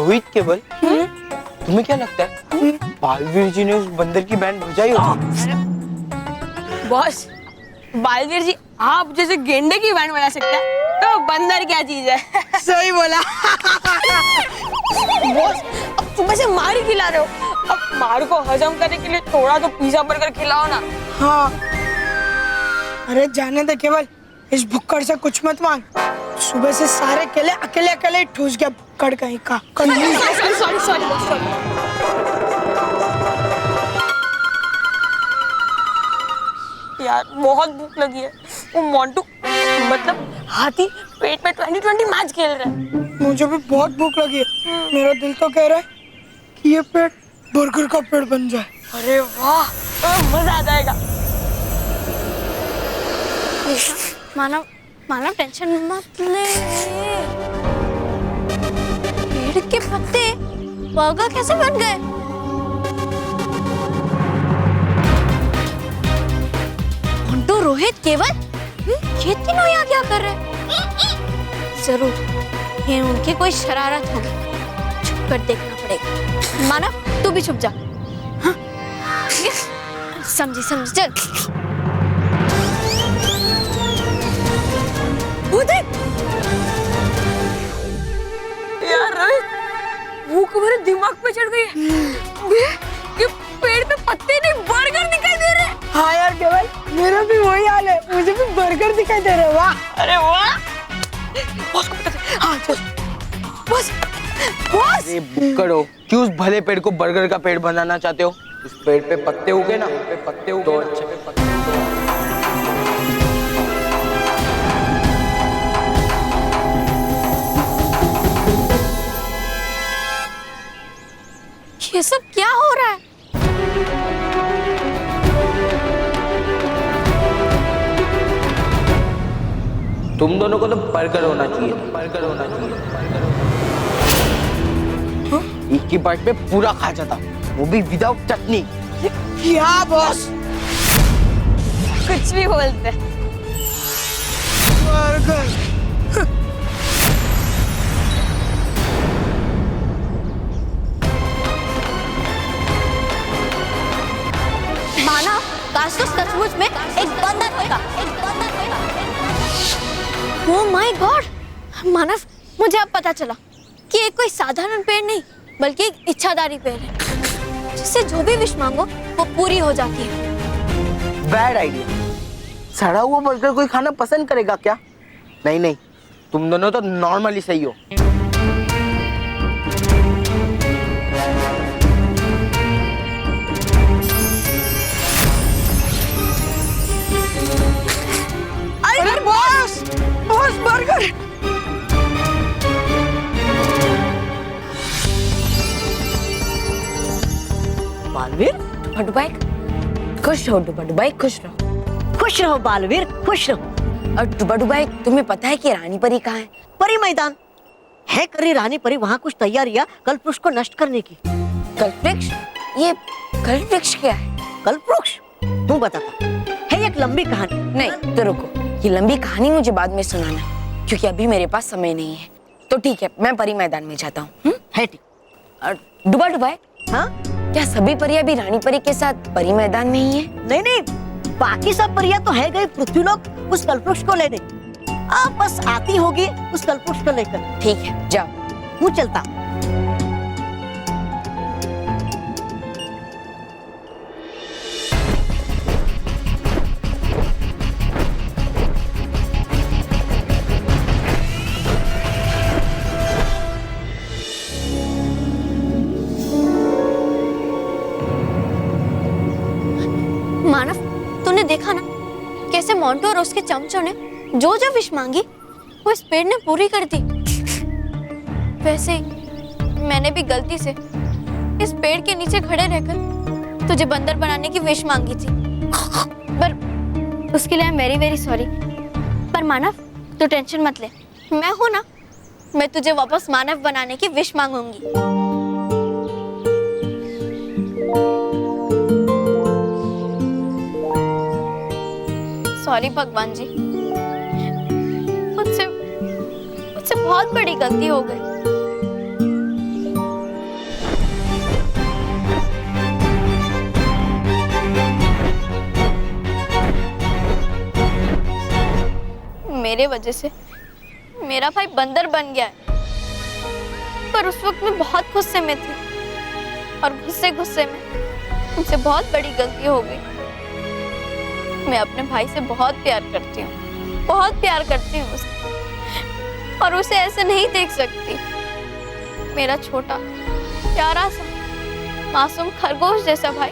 रोहित केवल, तुम्हें क्या लगता है बालवीर जी ने उस बंदर की बैंड बजाई होगी? बॉस, बालवीर जी आप जैसे गेंडे की बैंड बजा सकता है तो बंदर क्या चीज है? सही बोला। बॉस, अब सुबह से मार ही खिला रहे हो, अब मार को हजम करने के लिए थोड़ा तो पिज्जा बर्गर खिलाओ ना। हाँ, अरे जाने दे केवल, इस भुक्कड़ से कुछ मत मांग। सुबह से सारे केले अकेले अकेले ठूस गया भुक्कड़ कहीं का। Sorry sorry boss, sorry. यार बहुत भूख लगी है। वो मोंटू मतलब हाथी पेट में 2020 मैच खेल रहा है। मुझे भी बहुत भूख लगी है। मेरा दिल तो कह रहा है कि ये पेट बर्गर का पेट बन जाए। अरे वाह, मजा आ जाएगा। मानव, मानव टेंशन मत ले। पेड़ के पत्ते बर्गर कैसे बन गए? मोंटू, रोहित, केवल, ये तीनों यहाँ क्या कर रहे हैं? जरूर ये उनकी कोई शरारत होगी। छुप कर देखना पड़ेगा। मानव, तू भी छुप जा। हाँ? समझी समझी, चल। यार रोहित, भूख मेरे दिमाग पे चढ़ गई है। ये पेड़ पे पत्ते नहीं बर्गर दिखाई दे रहे हैं। हाँ यार केवल, मेरा भी वही हाल है। मुझे भी बर्गर दिखाई दे रहे हैं। वाह, अरे वाह। बॉस को पता है। हाँ चल। Boss, boss. अरे बुक्कड़ो, क्यों उस भले पेड़ को बर्गर का पेड़ बनाना चाहते हो? उस पेड़ पे पत्ते उगे ना, पत्ते उगे तो अच्छे पे पत्ते। ये सब क्या हो रहा है? तुम दोनों को तो बर्गर होना चाहिए, बर्गर होना चाहिए, बर्गर होना चाहिए। एक ही बाइट में पूरा खा जाता, वो भी विदाउट चटनी। क्या बॉस? कुछ भी बोलते। बर्गर। मानव, काश तो सचमुच में एक बंदर होगा, एक बंदर होगा। Oh my God! मानव, मुझे अब पता चला कि ये कोई साधारण पेड़ नहीं, बल्कि एक इच्छाधारी पेड़ है, जिससे जो भी विश मांगो वो पूरी हो जाती है। Bad idea. सड़ा हुआ बर्गर कोई खाना पसंद करेगा क्या? नहीं नहीं, तुम दोनों तो नॉर्मली सही हो। अरे बॉस, बॉस बर्गर। बालवीर, डुबाई खुश रहो। डुबाई खुश रहो। खुश रहो बालवीर, खुश रहो। और डुबाई, तुम्हें पता है कि रानी परी कहाँ है? परी मैदान है। करी रानी परी वहाँ कुछ तैयारियां कल्पवृक्ष को नष्ट करने की। कल्पवृक्ष? ये कल्पवृक्ष क्या है? कल्पवृक्ष तू बताता है, एक लंबी कहानी। नहीं तो रुको, ये लंबी कहानी मुझे बाद में सुनाना, क्योंकि अभी मेरे पास समय नहीं है। तो ठीक है, मैं परी मैदान में जाता हूँ। है ठीक। और डुबाई, हाँ, क्या सभी परियां भी रानी परी के साथ परी मैदान में ही है? नहीं नहीं, बाकी सब परियां तो है गई पृथ्वीलोक उस कल्पवृक्ष को लेने। आप बस आती होगी उस कल्पवृक्ष को लेकर। ठीक है, जाओ। हूँ चलता। मानव, तूने देखा ना कैसे मोंटू और उसके चमचों ने जो जो विश मांगी वो इस पेड़ ने पूरी कर दी। वैसे ही मैंने भी गलती से इस पेड़ के नीचे खड़े रहकर तुझे बंदर बनाने की विश मांगी थी, पर उसके लिए I am very very sorry. पर मानव, तू टेंशन मत ले, मैं हूं ना, मैं तुझे वापस मानव बनाने की विश मांगूंगी। सॉरी भगवान जी, मुझसे बहुत बड़ी गलती हो गई। मेरे वजह से मेरा भाई बंदर बन गया है। पर उस वक्त मैं बहुत गुस्से में थी और गुस्से में मुझसे बहुत बड़ी गलती हो गई। मैं अपने भाई से बहुत प्यार करती हूँ उससे, और उसे ऐसे नहीं देख सकती। मेरा छोटा प्यारा सा मासूम खरगोश जैसा भाई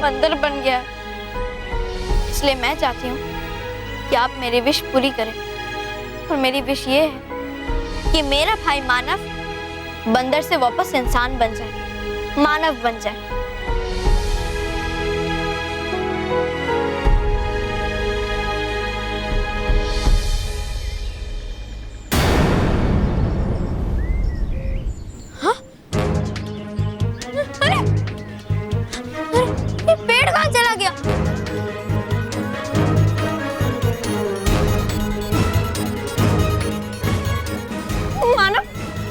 बंदर बन गया है। इसलिए मैं चाहती हूँ कि आप मेरी विश पूरी करें, और मेरी विश ये है कि मेरा भाई मानव बंदर से वापस इंसान बन जाए, मानव बन जाए। हाँ? अरे ये पेड़ कहाँ चला गया? मानव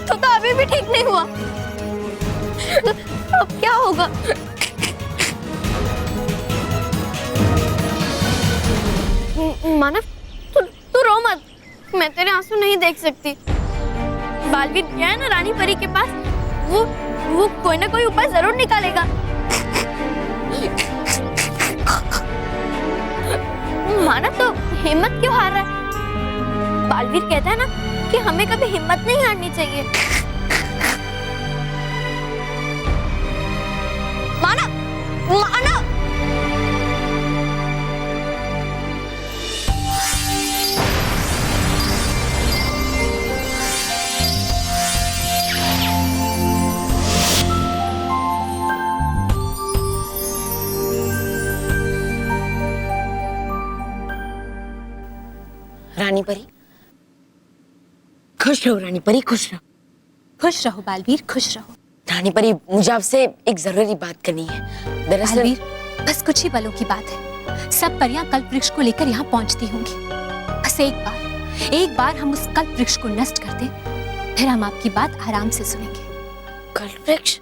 तो अभी भी ठीक नहीं हुआ। अब क्या होगा? मानव तू रो मत, मैं तेरे आंसू नहीं देख सकती। बालवीर गया है ना रानी परी के पास, वो कोई ना कोई उपाय जरूर निकालेगा। मानव तो हिम्मत क्यों हार रहा है? बालवीर कहता है ना कि हमें कभी हिम्मत नहीं हारनी चाहिए। मानव, मानव! रानी परी, खुश रहो रानी परी, खुश रहो। खुश रहो बालवीर, खुश रहो। रानी परी, मुझे आपसे एक जरूरी बात करनी है। दरअसल बालवीर, बस कुछ ही पलों की बात है। सब परियां कल्प वृक्ष को लेकर यहाँ पहुंचती होंगी। बस एक बार हम उस कल्प वृक्ष को नष्ट कर दें, फिर हम आपकी बात आराम से सुनेंगे। कल्प वृक्ष?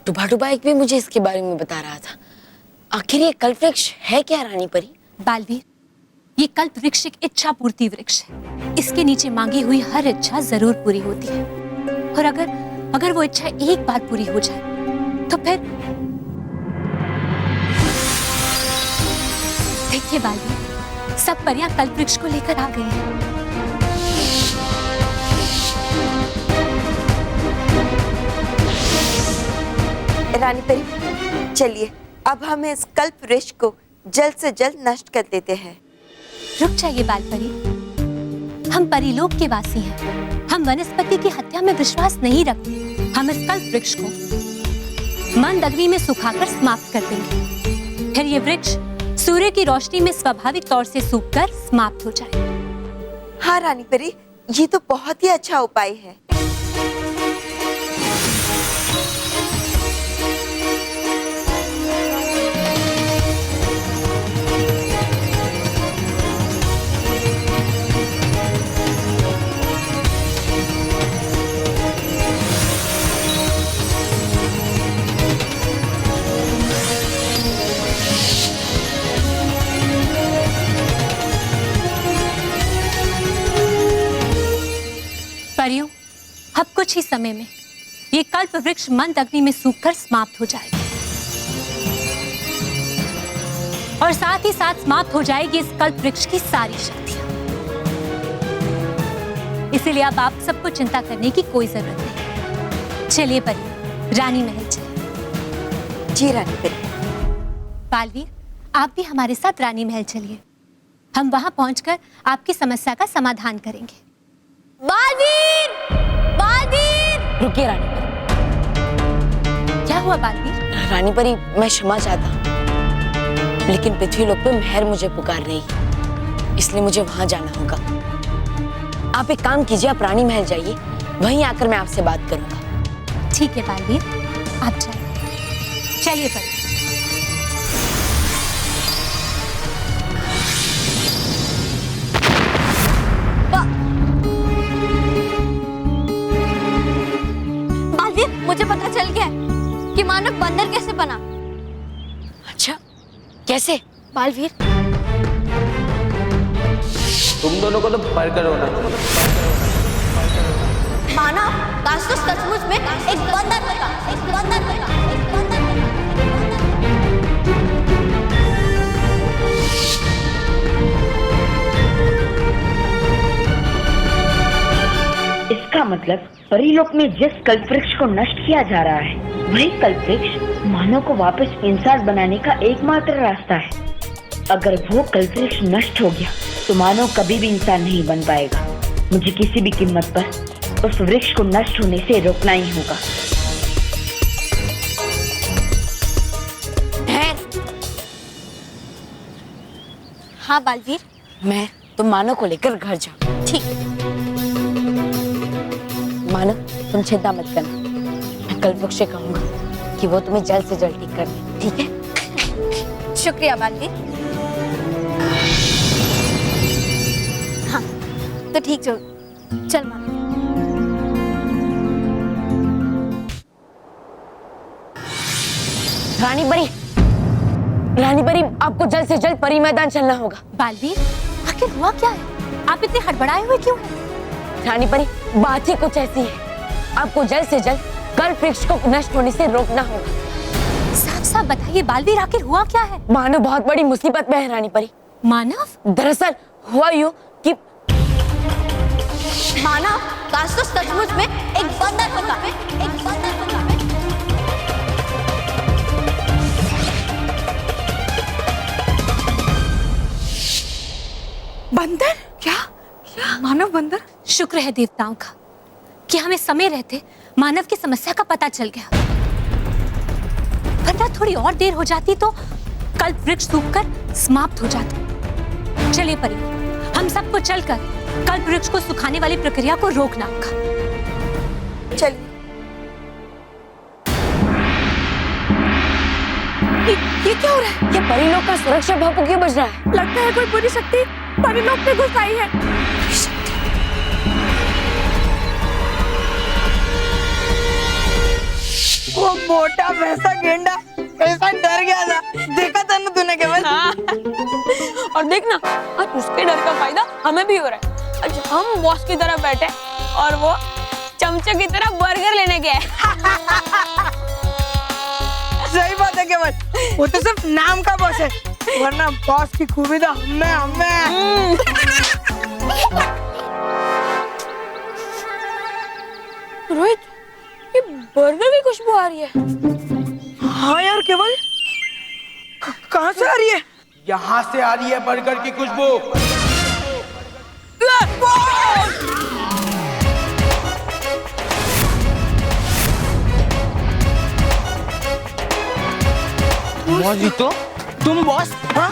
डुबा एक भी मुझे इसके बारे में बता रहा था। आखिर ये कल्प वृक्ष है क्या रानी परी? बालवीर, ये कल्प वृक्ष एक इच्छा पूर्ति वृक्ष है। इसके नीचे मांगी हुई हर इच्छा जरूर पूरी होती है, और अगर वो इच्छा एक बार पूरी हो जाए तो फिर देखिए बालवीर, सब परियां कल्प वृक्ष को लेकर आ गई हैं। रानी परी, चलिए अब हम इस कल्प वृक्ष को जल्द से जल्द नष्ट कर देते हैं। रुक जाइए बाल परी, हम परिलोक के वासी हैं। हम वनस्पति की हत्या में विश्वास नहीं रखते। हम इस कल्प वृक्ष को मंद अग्नि में सुखाकर समाप्त कर देंगे, फिर ये वृक्ष सूर्य की रोशनी में स्वाभाविक तौर से सूखकर समाप्त हो जाए। हाँ रानी परी, ये तो बहुत ही अच्छा उपाय है। परियों, अब कुछ ही समय में ये कल्प वृक्ष मंद अग्नि में सूखकर समाप्त हो जाएगा, और साथ ही साथ समाप्त हो जाएगी इस कल्प वृक्ष की सारी शक्तियां। इसलिए अब आप सबको चिंता करने की कोई जरूरत नहीं। चलिए परियों, रानी महल चलिए। जी रानी परी। बालवीर, आप भी हमारे साथ रानी महल चलिए। हम वहां पहुंचकर आपकी समस्या का समाधान करेंगे। बालवीर! बालवीर! रुकिए रानी परी। क्या हुआ बालवीर? रानी परी, मैं क्षमा चाहता हूँ, लेकिन पृथ्वीलोक पे मेहर मुझे पुकार रही, इसलिए मुझे वहां जाना होगा। आप एक काम कीजिए, आप रानी महल जाइए, वहीं आकर मैं आपसे बात करूंगा। ठीक है बालवीर, आप जाइए। चलिए परी। मुझे पता चल गया कि मानव बंदर कैसे बना। अच्छा, कैसे? बालवीर, तुम दोनों को तो बर्गर होना चाहिए। माना काश तो सचमुच में एक बंदर होता, एक बंदर होता, एक बंदर होता। इसका मतलब परीलोक में जिस कल्पवृक्ष को नष्ट किया जा रहा है, वही कल्पवृक्ष मानव को वापस इंसान बनाने का एकमात्र रास्ता है। अगर वो कल्पवृक्ष नष्ट हो गया तो मानव कभी भी इंसान नहीं बन पाएगा। मुझे किसी भी कीमत पर उस वृक्ष को नष्ट होने से रोकना ही होगा। हाँ बालवीर, मैं तुम मानव को लेकर घर जाओ। ठीक। मानव तुम चिंता मत करना, मैं कल्पवृक्ष से कहूंगा कि वो तुम्हें जल्द से जल्द ठीक कर दे, ठीक है? शुक्रिया बालवीर। हाँ तो ठीक जो, चल मानो। रानी परी, आपको जल्द से जल्द परी मैदान चलना होगा। बालवीर, आखिर हुआ क्या है? आप इतने हड़बड़ाए हुए क्यों हैं? रानी परी, बात ही कुछ ऐसी है, आपको जल्द से जल्द कल्पवृक्ष को नष्ट होने से रोकना होगा। साफ साफ बताइए बालवीर, आखिर हुआ क्या है? मानव बहुत बड़ी मुसीबत में है रानी परी। मानव? दरअसल हुआ यूं कि मानव काश तो सचमुच में एक बंदर होता, एक बंदर होता। बंदर? क्या? मानव बंदर? शुक्र है देवताओं का कि हमें समय रहते मानव की समस्या का पता चल गया, वरना थोड़ी और देर हो जाती तो कल्पवृक्ष सूखकर समाप्त हो जाता। चलिए परी, हम सबको चलकर कल्पवृक्ष को सुखाने वाली प्रक्रिया को रोकना होगा। चलिए। ये क्या हो रहा है? ये परीलोक का सुरक्षा भापू क्यों बज रहा है? लगता है कोई बुरी शक्ति परीलोक में घुस आई है। वो मोटा वैसा गेंडा ऐसा डर गया था, देखा था ना तूने केवल? हाँ। और देखना, आज उसके डर का फायदा हमें भी हो रहा है। आज हम बॉस की तरह बैठे और वो चमचे की तरह बर्गर लेने गए। सही बात है केवल, वो तो सिर्फ नाम का बॉस है, वरना बॉस की खूबी तो हमें रोहित, ये बर्गर की खुशबू आ रही है। हाँ यार केवल, कहाँ से आ रही है? यहाँ से आ रही है बर्गर की खुशबू। मौजी तो तुम बॉस? हाँ?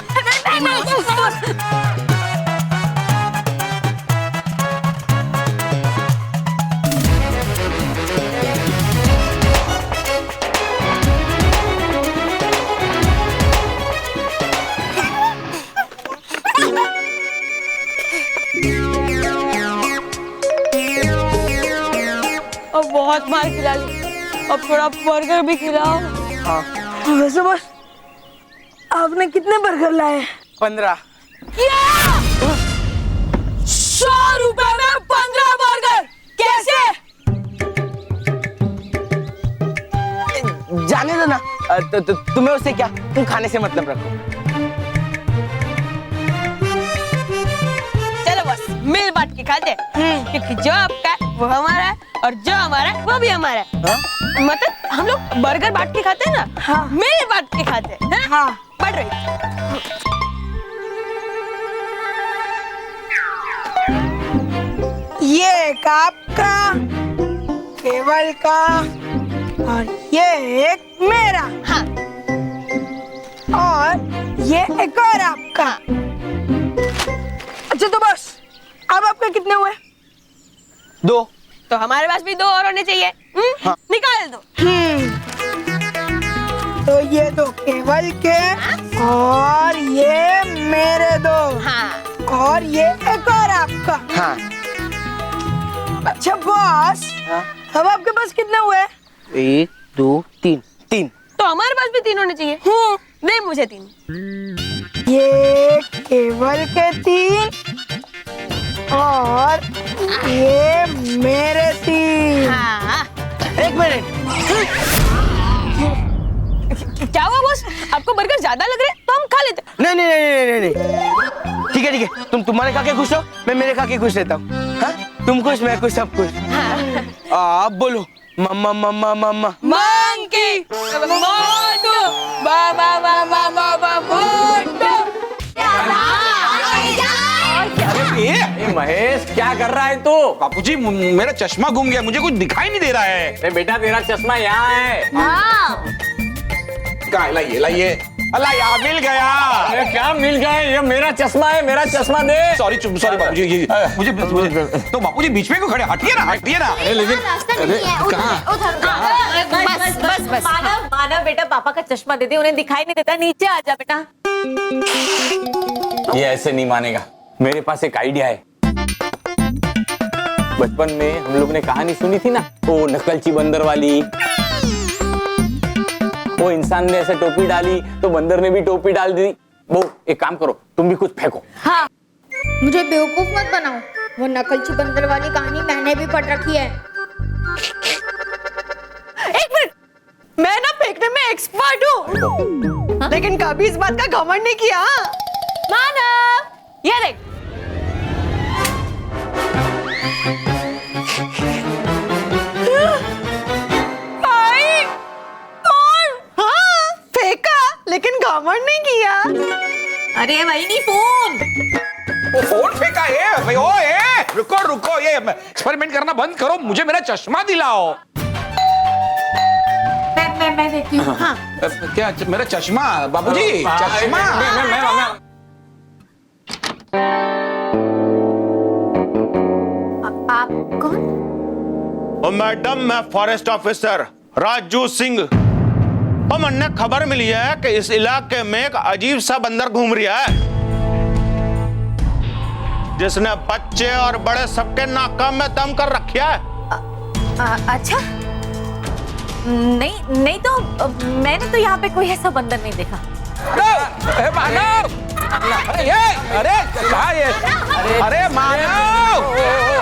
अब बहुत मार खिला ली, अब थोड़ा बर्गर भी खिलाओ। हाँ। वैसे बॉस, आपने कितने बर्गर लाए? 15। 100 रुपए में 15 बर्गर कैसे? जाने दो ना, तुम्हें उससे क्या, तुम खाने से मतलब रखो। चलो बस मिल बांट के खाते हैं, क्योंकि जो आपका है वो हमारा है और जो हमारा है वो भी हमारा है। हाँ? मतलब हम लोग बर्गर बांट के खाते हैं ना। हाँ। मिल बांट के खाते हैं। हाँ। बढ़ रही। ये एक आपका, केवल का, और ये एक मेरा। हाँ। और ये एक और आपका। अच्छा तो बस, अब आपके कितने हुए? 2। तो हमारे पास भी 2 और होने चाहिए। हाँ। निकाल दो। तो ये 2 केवल के और ये मेरे 2। हाँ। और ये एक और आपका। हाँ। अच्छा बॉस, हाँ? अब आपके पास कितने हुए? 1 2 3। 3। तो हमारे पास भी 3 होने चाहिए। दे मुझे 3। ये केवल के 3 और ये मेरे तीन। हाँ। एक मिनट, क्या हुआ बॉस, आपको बर्गर ज्यादा लग रहे हैं तो हम खा लेते हैं। नहीं, ठीक है, तुम तुम्हारे खा के खुश हो, मैं मेरे खा के खुश रहता हूँ। हाँ? तुम खुश, मैं खुश, सब खुश। आप बोलो मम्मा मम्मा मम्मा। मंकी मोटू बा बा बा बा बा बा मोटू। ए महेश, क्या कर रहा है तू? बापूजी मेरा चश्मा घूम गया, मुझे कुछ दिखाई नहीं दे रहा है। अरे बेटा, तेरा चश्मा यहाँ है। कहाँ? लाइए लाइए, अल्लाह यार मिल गया। अरे क्या मिल गया? ये मेरा चश्मा है, मेरा चश्मा दे। सॉरी बापूजी, ये मुझे तो बापूजी बीच में क्यों खड़े? हटिए ना। अरे लेकिन बस मानव बेटा, पापा का चश्मा दे दे, उन्हें दिखाई नहीं देता। नीचे आ जा बेटा। ये ऐसे नहीं मानेगा। मेरे पास एक आइडिया है। बचपन में हम लोग ने कहानी सुनी थी ना, वो नकलची बंदर वाली। वो इंसान ने ऐसे टोपी डाली तो बंदर ने भी टोपी डाल दी। वो एक काम करो, तुम भी कुछ फेंको। हाँ, मुझे बेवकूफ मत बनाओ। वो नकलची बंदर वाली कहानी मैंने भी पढ़ रखी है। एक मिनट, मैं ना फेंकने में एक्सपर्ट हूँ, लेकिन कभी इस बात का घमंड नहीं किया। मानव, ये देख। लेकिन घमंड नहीं किया। अरे भाई, नहीं फोन। वो फोन फेंका है भाई। रुको, ये एक्सपेरिमेंट करना बंद करो, मुझे मेरा चश्मा दिलाओ। मैं देखती हूँ। हाँ। क्या मेरा चश्मा? बाबूजी चश्मा। आप कौन? मैडम, मैं फॉरेस्ट ऑफिसर राजू सिंह। हमने खबर मिली है कि इस इलाके में एक अजीब सा बंदर घूम रहा है, जिसने बच्चे और बड़े सबके नाक में दम कर रखा है। अच्छा, नहीं तो मैंने तो यहाँ पे कोई ऐसा बंदर नहीं देखा। मानव, अरे मानव,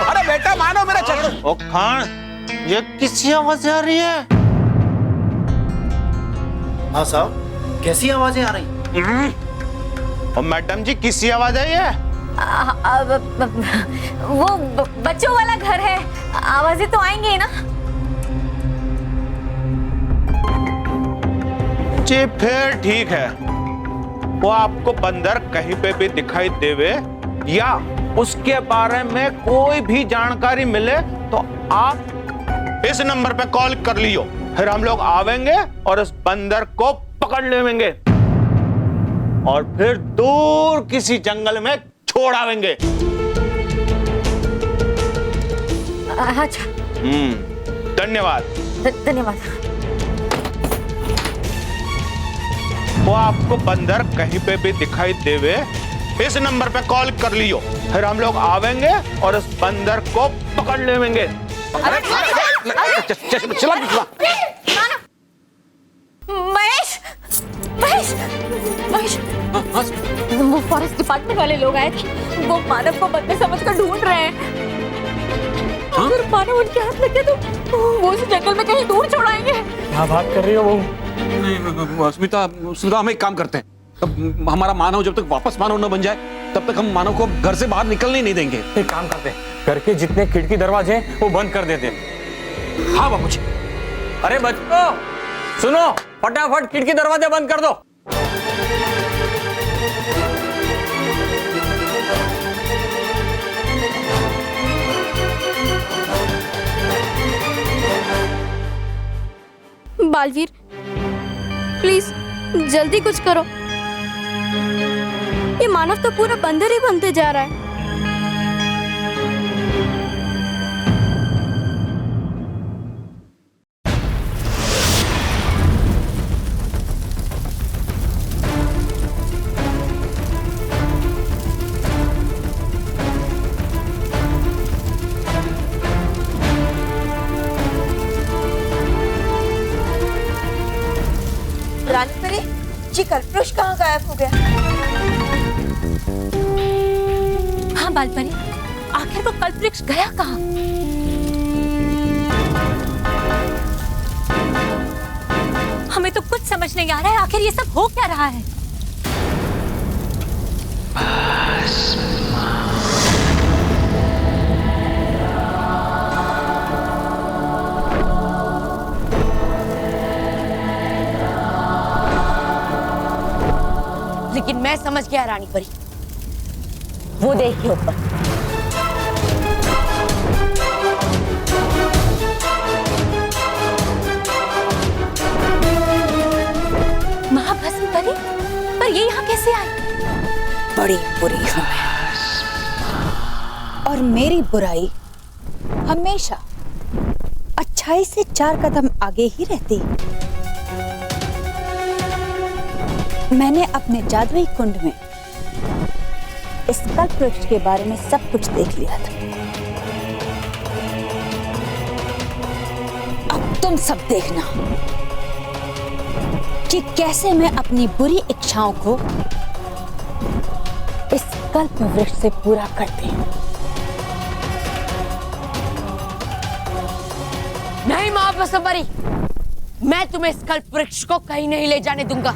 अरे बेटा मानव, मेरा चश्मा। ओ खान, ये किसी आवाज आ रही है? हाँ साहब, कैसी आवाजें आ रही? और मैडम जी, किसी आवाज आई है? वो बच्चों वाला घर है, आवाजें तो आएंगी ना। जी फिर ठीक है। वो आपको बंदर कहीं पे भी दिखाई देवे या उसके बारे में कोई भी जानकारी मिले तो आप इस नंबर पे कॉल कर लियो। फिर हम लोग आवेंगे और इस बंदर को पकड़ लेंगे और फिर दूर किसी जंगल में छोड़ आवेंगे। अच्छा, धन्यवाद। धन्यवाद। वो आपको बंदर कहीं पे भी दिखाई देवे, इस नंबर पे कॉल कर लियो। फिर हम लोग आवेंगे और इस बंदर को पकड़ लेंगे। चला। महेश, वो फॉरेस्ट डिपार्टमेंट वाले लोग आए थे। वो मानव को बंदर समझकर ढूंढ रहे हैं। अगर मानव उनके हाथ लग गया तो वो उस जंगल में कहीं दूर छोड़ाएंगे। क्या बात कर रही हो? वो नहीं स्मिता, हम एक काम करते हैं। तब हमारा मानव जब तक वापस मानव न बन जाए तब तक हम मानव को घर से बाहर निकलने नहीं देंगे। एक काम करते हैं, घर के जितने खिड़की दरवाजे हैं वो बंद कर देते। हाँ बाबूजी। अरे बच्चों सुनो, फटाफट खिड़की दरवाजे बंद कर दो। बालवीर, प्लीज जल्दी कुछ करो। ये मानव तो पूरा बंदर ही बनते जा रहा है। रानी परी जी, कल्पवृक्ष कहाँ गायब हो गया? हाँ बालपरी, आखिर वो कल्पवृक्ष गया कहाँ? हमें तो कुछ समझ नहीं आ रहा है, आखिर ये सब हो क्या रहा है? लेकिन मैं समझ गया रानी परी, वो देखिए ऊपर। महाभस्म परी, पर ये यहाँ कैसे आई? बड़ी बुरी हूं मैं, और मेरी बुराई हमेशा अच्छाई से 4 कदम आगे ही रहती। मैंने अपने जादुई कुंड में इस कल्पवृक्ष के बारे में सब कुछ देख लिया था। अब तुम सब देखना कि कैसे मैं अपनी बुरी इच्छाओं को इस कल्पवृक्ष से पूरा करती हूँ। नहीं महाभस्म परी, मैं तुम्हें इस कल्पवृक्ष को कहीं नहीं ले जाने दूंगा।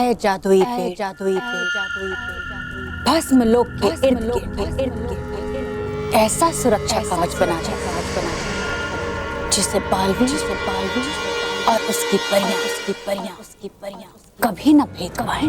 ऐ जादुई पेड़, भस्म लोक के इर्द गिर्द ऐसा सुरक्षा कवच बना जिसे बालवीर और उसकी परियां कभी न भेद पाए।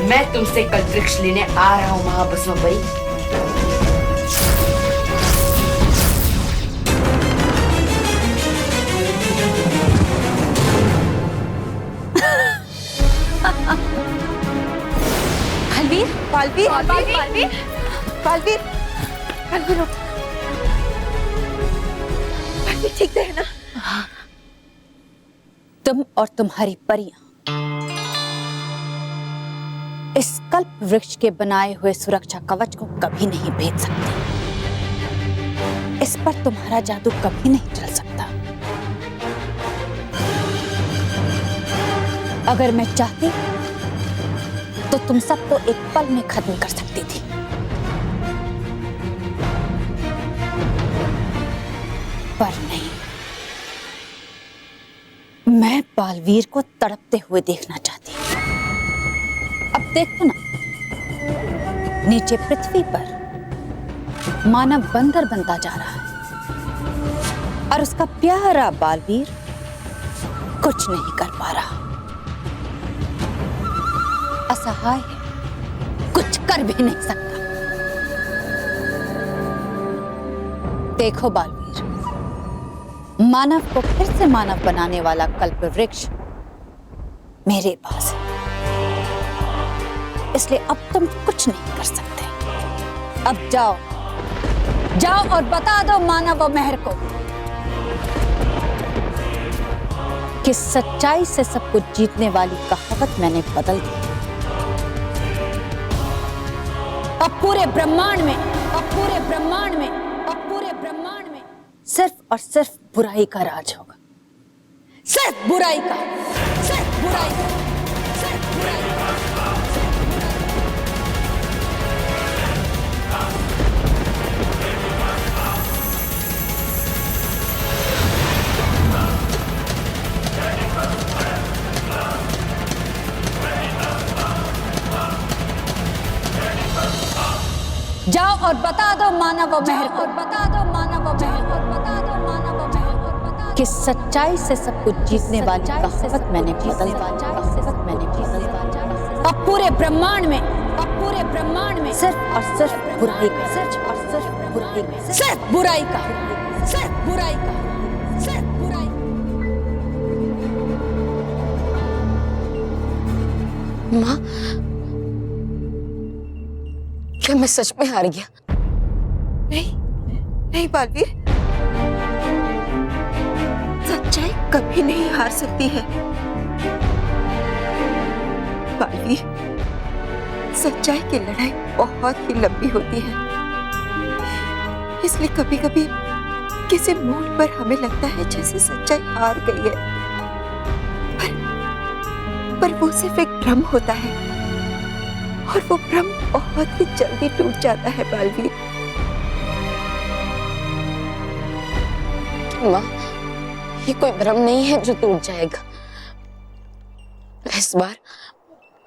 मैं तुमसे कल वृक्ष लेने आ रहा हूँ महाभस्मपरी। बालवीर ठीक तो है ना? तुम और तुम्हारी परियां इस कल्प वृक्ष के बनाए हुए सुरक्षा कवच को कभी नहीं भेद सकते। इस पर तुम्हारा जादू कभी नहीं चल सकता। अगर मैं चाहती तो तुम सबको एक पल में खत्म कर सकती थी, पर नहीं। मैं बालवीर को तड़पते हुए देखना चाहती हूँ। अब देखो ना, नीचे पृथ्वी पर मानव बंदर बनता जा रहा है और उसका प्यारा बालवीर कुछ नहीं कर पा रहा, असहाय है, कुछ कर भी नहीं सकता। देखो बालवीर, मानव को फिर से मानव बनाने वाला कल्प वृक्ष मेरे पास है, इसलिए अब तुम कुछ नहीं कर सकते। अब जाओ और बता दो मानव और मेहर को कि सच्चाई से सब कुछ जीतने वाली कहावत मैंने बदल दी। अब पूरे ब्रह्मांड में सिर्फ और सिर्फ बुराई का राज होगा। सिर्फ बुराई का। जाओ और बता दो मानव और मेहर को, कि सच्चाई से सब कुछ जीतने वाली कहावत मैंने बदल दी। अब पूरे ब्रह्मांड में सिर्फ और सिर्फ बुराई का, सिर्फ बुराई का। माँ, क्या मैं सच में हार गया? नहीं बालवीर, सच्चाई कभी नहीं हार सकती है। बालवीर, सच्चाई की लड़ाई बहुत ही लंबी होती है, इसलिए कभी कभी किसी मोड़ पर हमें लगता है जैसे सच्चाई हार गई है, पर वो सिर्फ एक भ्रम होता है और वो भ्रम बहुत ही जल्दी टूट जाता है बालवीर। माँ, ये कोई भ्रम नहीं है जो टूट जाएगा। इस बार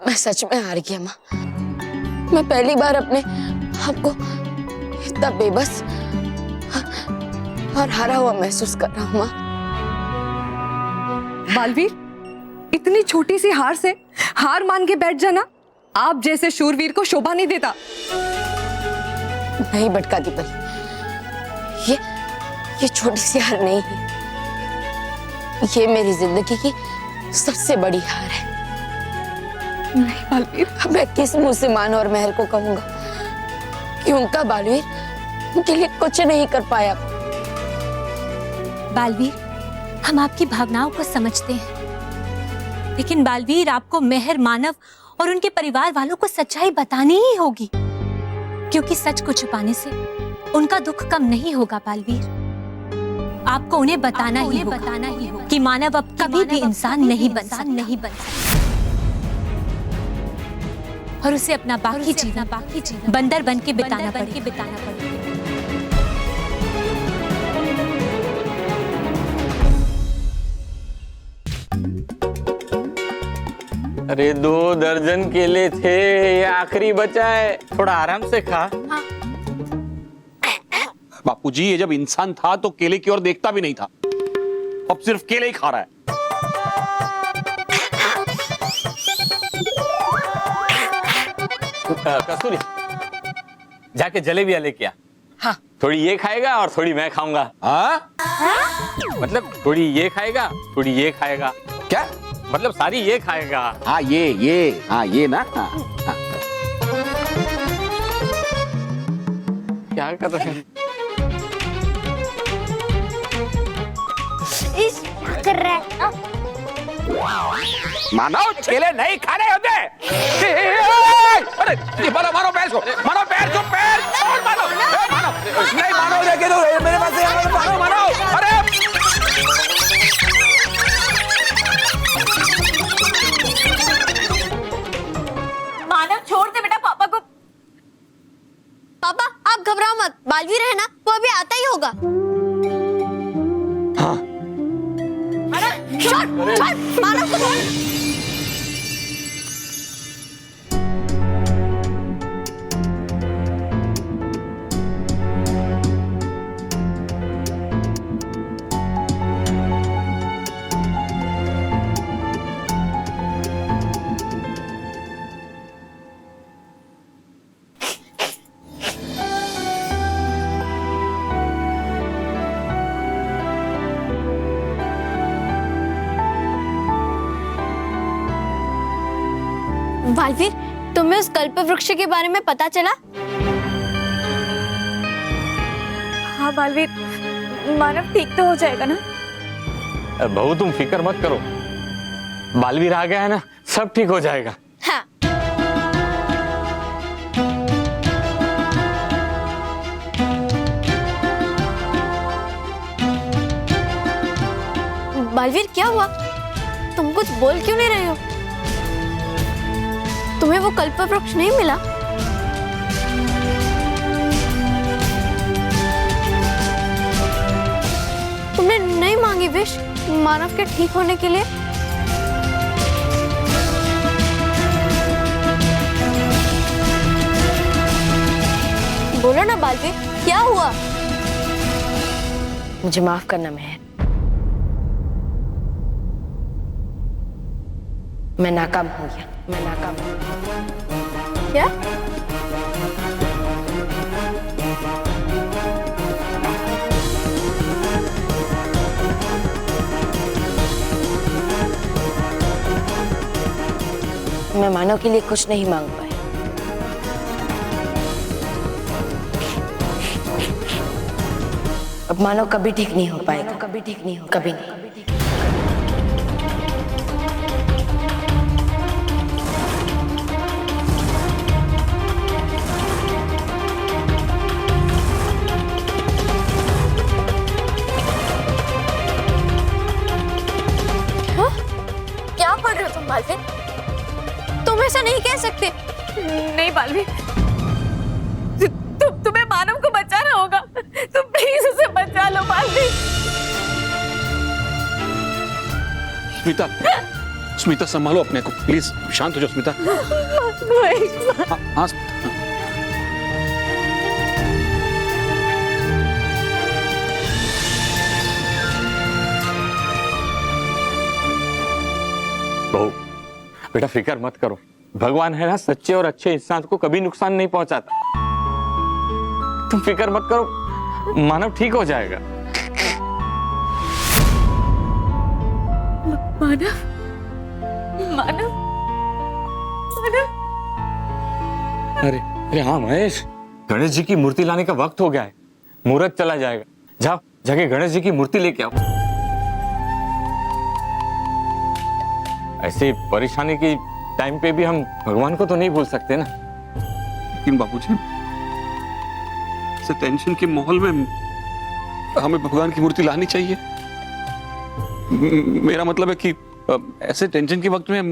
मैं सच में हार गया माँ। मैं पहली बार अपने आप को इतना बेबस और हारा हुआ महसूस कर रहा हूँ माँ। बालवीर, इतनी छोटी सी हार से हार मान के बैठ जाना आप जैसे शूरवीर को शोभा नहीं देता। नहीं बटका दी परी, ये छोटी सी हार नहीं है, ये मेरी जिंदगी की सबसे बड़ी हार है। नहीं बालवीर, मैं किस मुंह से मान और मेहर को कहूंगा कि उनका बालवीर उनके लिए कुछ नहीं कर पाया। बालवीर, हम आपकी भावनाओं को समझते हैं, लेकिन बालवीर, आपको मेहर, मानव और उनके परिवार वालों को सच्चाई बतानी ही होगी, क्योंकि सच को छुपाने से उनका दुख कम नहीं होगा। बालवीर, आपको उन्हें बताना ही होगा कि मानव अब कभी भी इंसान नहीं बन सकता और उसे अपना बाकी जीवन बंदर बन के बिताना पड़ेगा। अरे 2 दर्जन केले थे, ये आखिरी बचा है, थोड़ा आराम से खा। बापूजी, ये जब इंसान था तो केले की ओर देखता भी नहीं था, अब सिर्फ केले ही खा रहा है। कस्तूरी, जाके जलेबियां लेके आ। हाँ। थोड़ी ये खाएगा और थोड़ी मैं खाऊंगा। हाँ? मतलब थोड़ी ये खाएगा, थोड़ी ये खाएगा। क्या मतलब? सारी ये खाएगा। हाँ ये ना। हाँ। क्या कर रहे हैं? मानव, केले नहीं खाने होते। अरे ये मारो पैर को, मारो पैर को, पैर छोड़ मानो, मानो नहीं मानो, देखे तो मेरे पास मानो। अरे मानव, छोड़ दे बेटा पापा को। पापा, आप घबराओ मत, बालवीर है ना, वो अभी आता ही होगा। हाँ। छोड़ मानव को छोड़। बालवीर, तुम्हें उस कल्प वृक्ष के बारे में पता चला? हाँ बालवीर, मानव ठीक तो हो जाएगा ना? बहू, तुम फिक्र मत करो, बालवीर आ गया है ना, सब ठीक हो जाएगा। हाँ। बालवीर, क्या हुआ? तुम कुछ बोल क्यों नहीं रहे हो? तुम्हें वो कल्प वृक्ष नहीं मिला? तुमने नहीं मांगी विश मानव के ठीक होने के लिए? बोलो ना बालवीर, क्या हुआ? मुझे माफ करना मेहर, मैं नाकाम हो गया। क्या? मैं मानव के लिए कुछ नहीं मांग पाया। अब मानव कभी ठीक नहीं हो पाएगा, कभी नहीं। क्या पढ़ रहे हो तुम बालवीर? तुम ऐसा नहीं कह सकते। नहीं बालवीर, तुम्हें मानव को बचाना होगा, तुम प्लीज उसे बचा लो बालवीर। स्मिता संभालो अपने को, प्लीज शांत हो जाओ स्मिता। हाँ, बहू, बेटा फिक्र मत करो, भगवान है ना, सच्चे और अच्छे इंसान को कभी नुकसान नहीं पहुंचाता। तुम फिक्र मत करो, मानव ठीक हो जाएगा। मानव। अरे हाँ महेश, गणेश जी की मूर्ति लाने का वक्त हो गया है, मुहूर्त चला जाएगा। जाओ, जाके गणेश जी की मूर्ति लेके आओ। ऐसे परेशानी की टाइम पे भी हम भगवान को तो नहीं भूल सकते ना। लेकिन बाबूजी, ऐसे टेंशन के माहौल में हमें भगवान की मूर्ति लानी चाहिए। मेरा मतलब है कि ऐसे टेंशन के वक्त में हम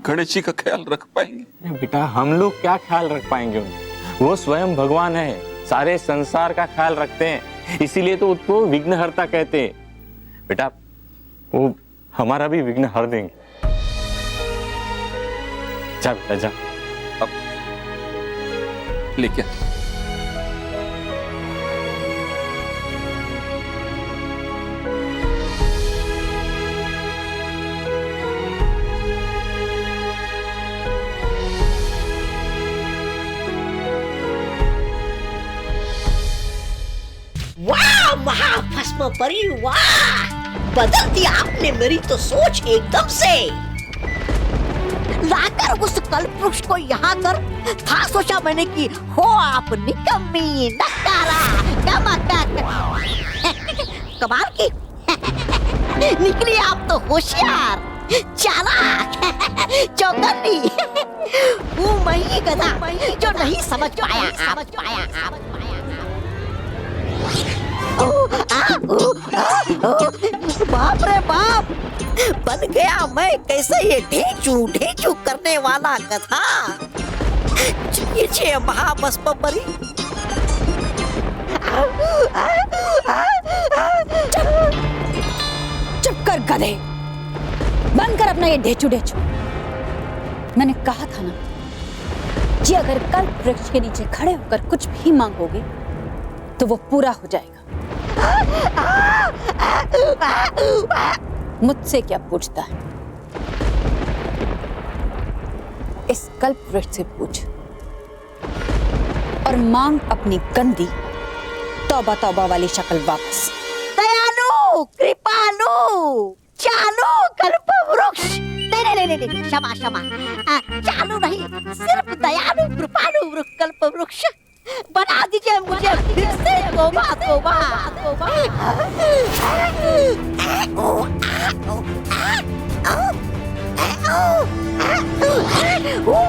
गणेश जी का ख्याल रख पाएंगे? बेटा, हम लोग क्या ख्याल रख पाएंगे उनका? वो स्वयं भगवान है, सारे संसार का ख्याल रखते हैं, इसीलिए तो उसको विघ्नहर्ता कहते हैं। बेटा, वो हमारा भी विघ्न हर देंगे। जा बेटा जा। अब लेके वाह महाभस्म परी, वाह! बदल दी आपने मेरी तो सोच एकदम से। लाकर उस कल्पवृक्ष को यहाँ कर था सोचा मैंने कि हो आप निकम्मी, नकारा, कमाल की निकली आप तो होशियार, चालाक, चौकन्नी। वो मैं गधा जो नहीं समझ पाया। बाप रे बाप, बन गया मैं कैसे ये ढेंचू करने वाला गधा। ये महाभस्म परी, चुप कर गधे, बंद कर अपना ये ढेचू। मैंने कहा था ना कि अगर कल्प वृक्ष के नीचे खड़े होकर कुछ भी मांगोगे तो वो पूरा हो जाएगा। मुझसे क्या पूछता है? इस कल्प वृक्ष से पूछ और मांग अपनी गंदी तौबा तौबा वाली शक्ल वापस। दयालु, कृपालु, चालू कल्प वृक्ष। नहीं, क्षमा। चालू नहीं, सिर्फ दयालु कृपालु कल्प वृक्ष बना दीजिए मुझे फिर से। तौबा।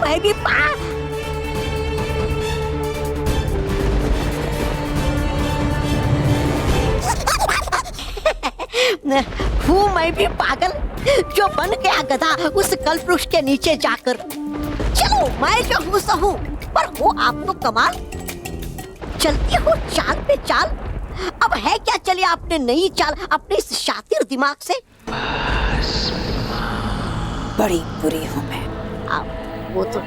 मैं भी मैं भी पागल जो बन गया गधा उस कल्पवृक्ष के नीचे जाकर। चलो मैं जो हूँ सहूँ, पर हो आप तो कमाल, चलती हो चाल पे चाल। अब है क्या चली आपने नई चाल अपने इस शातिर दिमाग से? बड़ी बुरी हूँ मैं। वो तो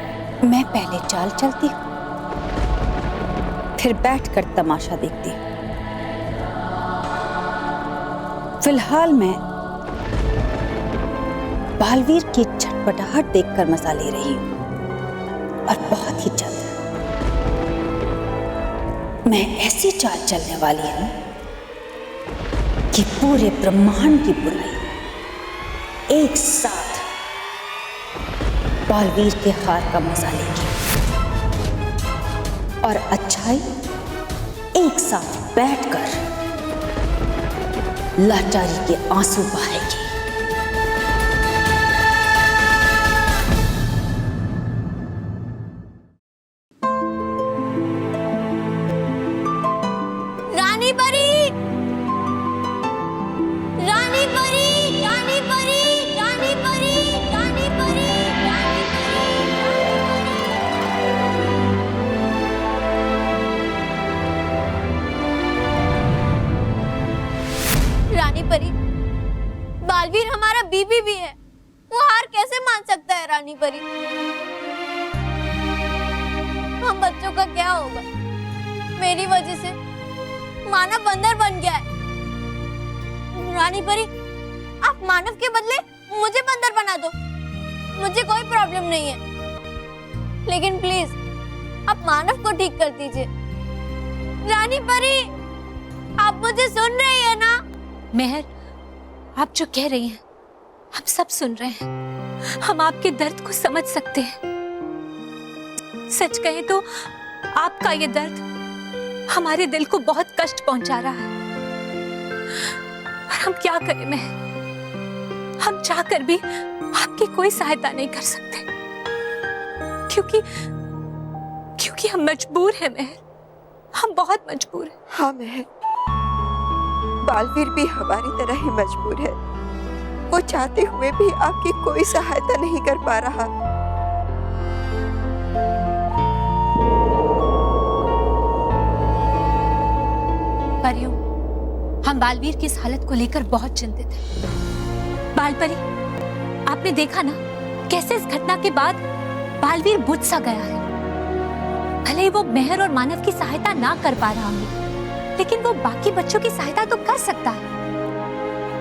मैं पहले चाल चलती हूँ, फिर बैठकर तमाशा देखती हूँ। फिलहाल मैं बालवीर की छटपटाहट देखकर मजा ले रही हूँ, और बहुत ही जल्द मैं ऐसी चाल चलने वाली हूँ कि पूरे ब्रह्मांड की बुराई एक साथ बालवीर के हार का मजा लेगी और अच्छाई एक साथ बैठकर लाचारी के आंसू बहाएगी। रानी परी, रानी परी, रानी परी, रानी परी, रानी परी, रानी परी, बालवीर हमारा बीबी भी है, वो हार कैसे मान सकता है? रानी परी, हम बच्चों का क्या होगा? मेरी वजह से मानव बंदर बन गया है। रानी परी, आप मानव के बदले मुझे बंदर बना दो, मुझे कोई प्रॉब्लम नहीं है, लेकिन प्लीज आप मानव को ठीक कर दीजिए। रानी परी, आप मुझे सुन रही है ना? मेहर, आप जो कह रही हैं हम सब सुन रहे हैं, हम आपके दर्द को समझ सकते हैं। सच कहें तो आपका ये दर्द हमारे दिल को बहुत कष्ट पहुंचा रहा है, और हम क्या करें मेहर, हम चाहकर भी आपकी कोई सहायता नहीं कर सकते, क्योंकि हम मजबूर हैं मेहर, हम बहुत मजबूर हैं। हाँ मेहर, बालवीर भी हमारी तरह ही मजबूर है। वो चाहते हुए भी आपकी कोई सहायता नहीं कर पा रहा। परियों, हम बालवीर की इस हालत को लेकर बहुत चिंतित हैं। बालपरी, आपने देखा ना कैसे इस घटना के बाद बालवीर बुझ सा गया है। भले ही वो मेहर और मानव की सहायता ना कर पा रहा हो, लेकिन वो बाकी बच्चों की सहायता तो कर सकता है।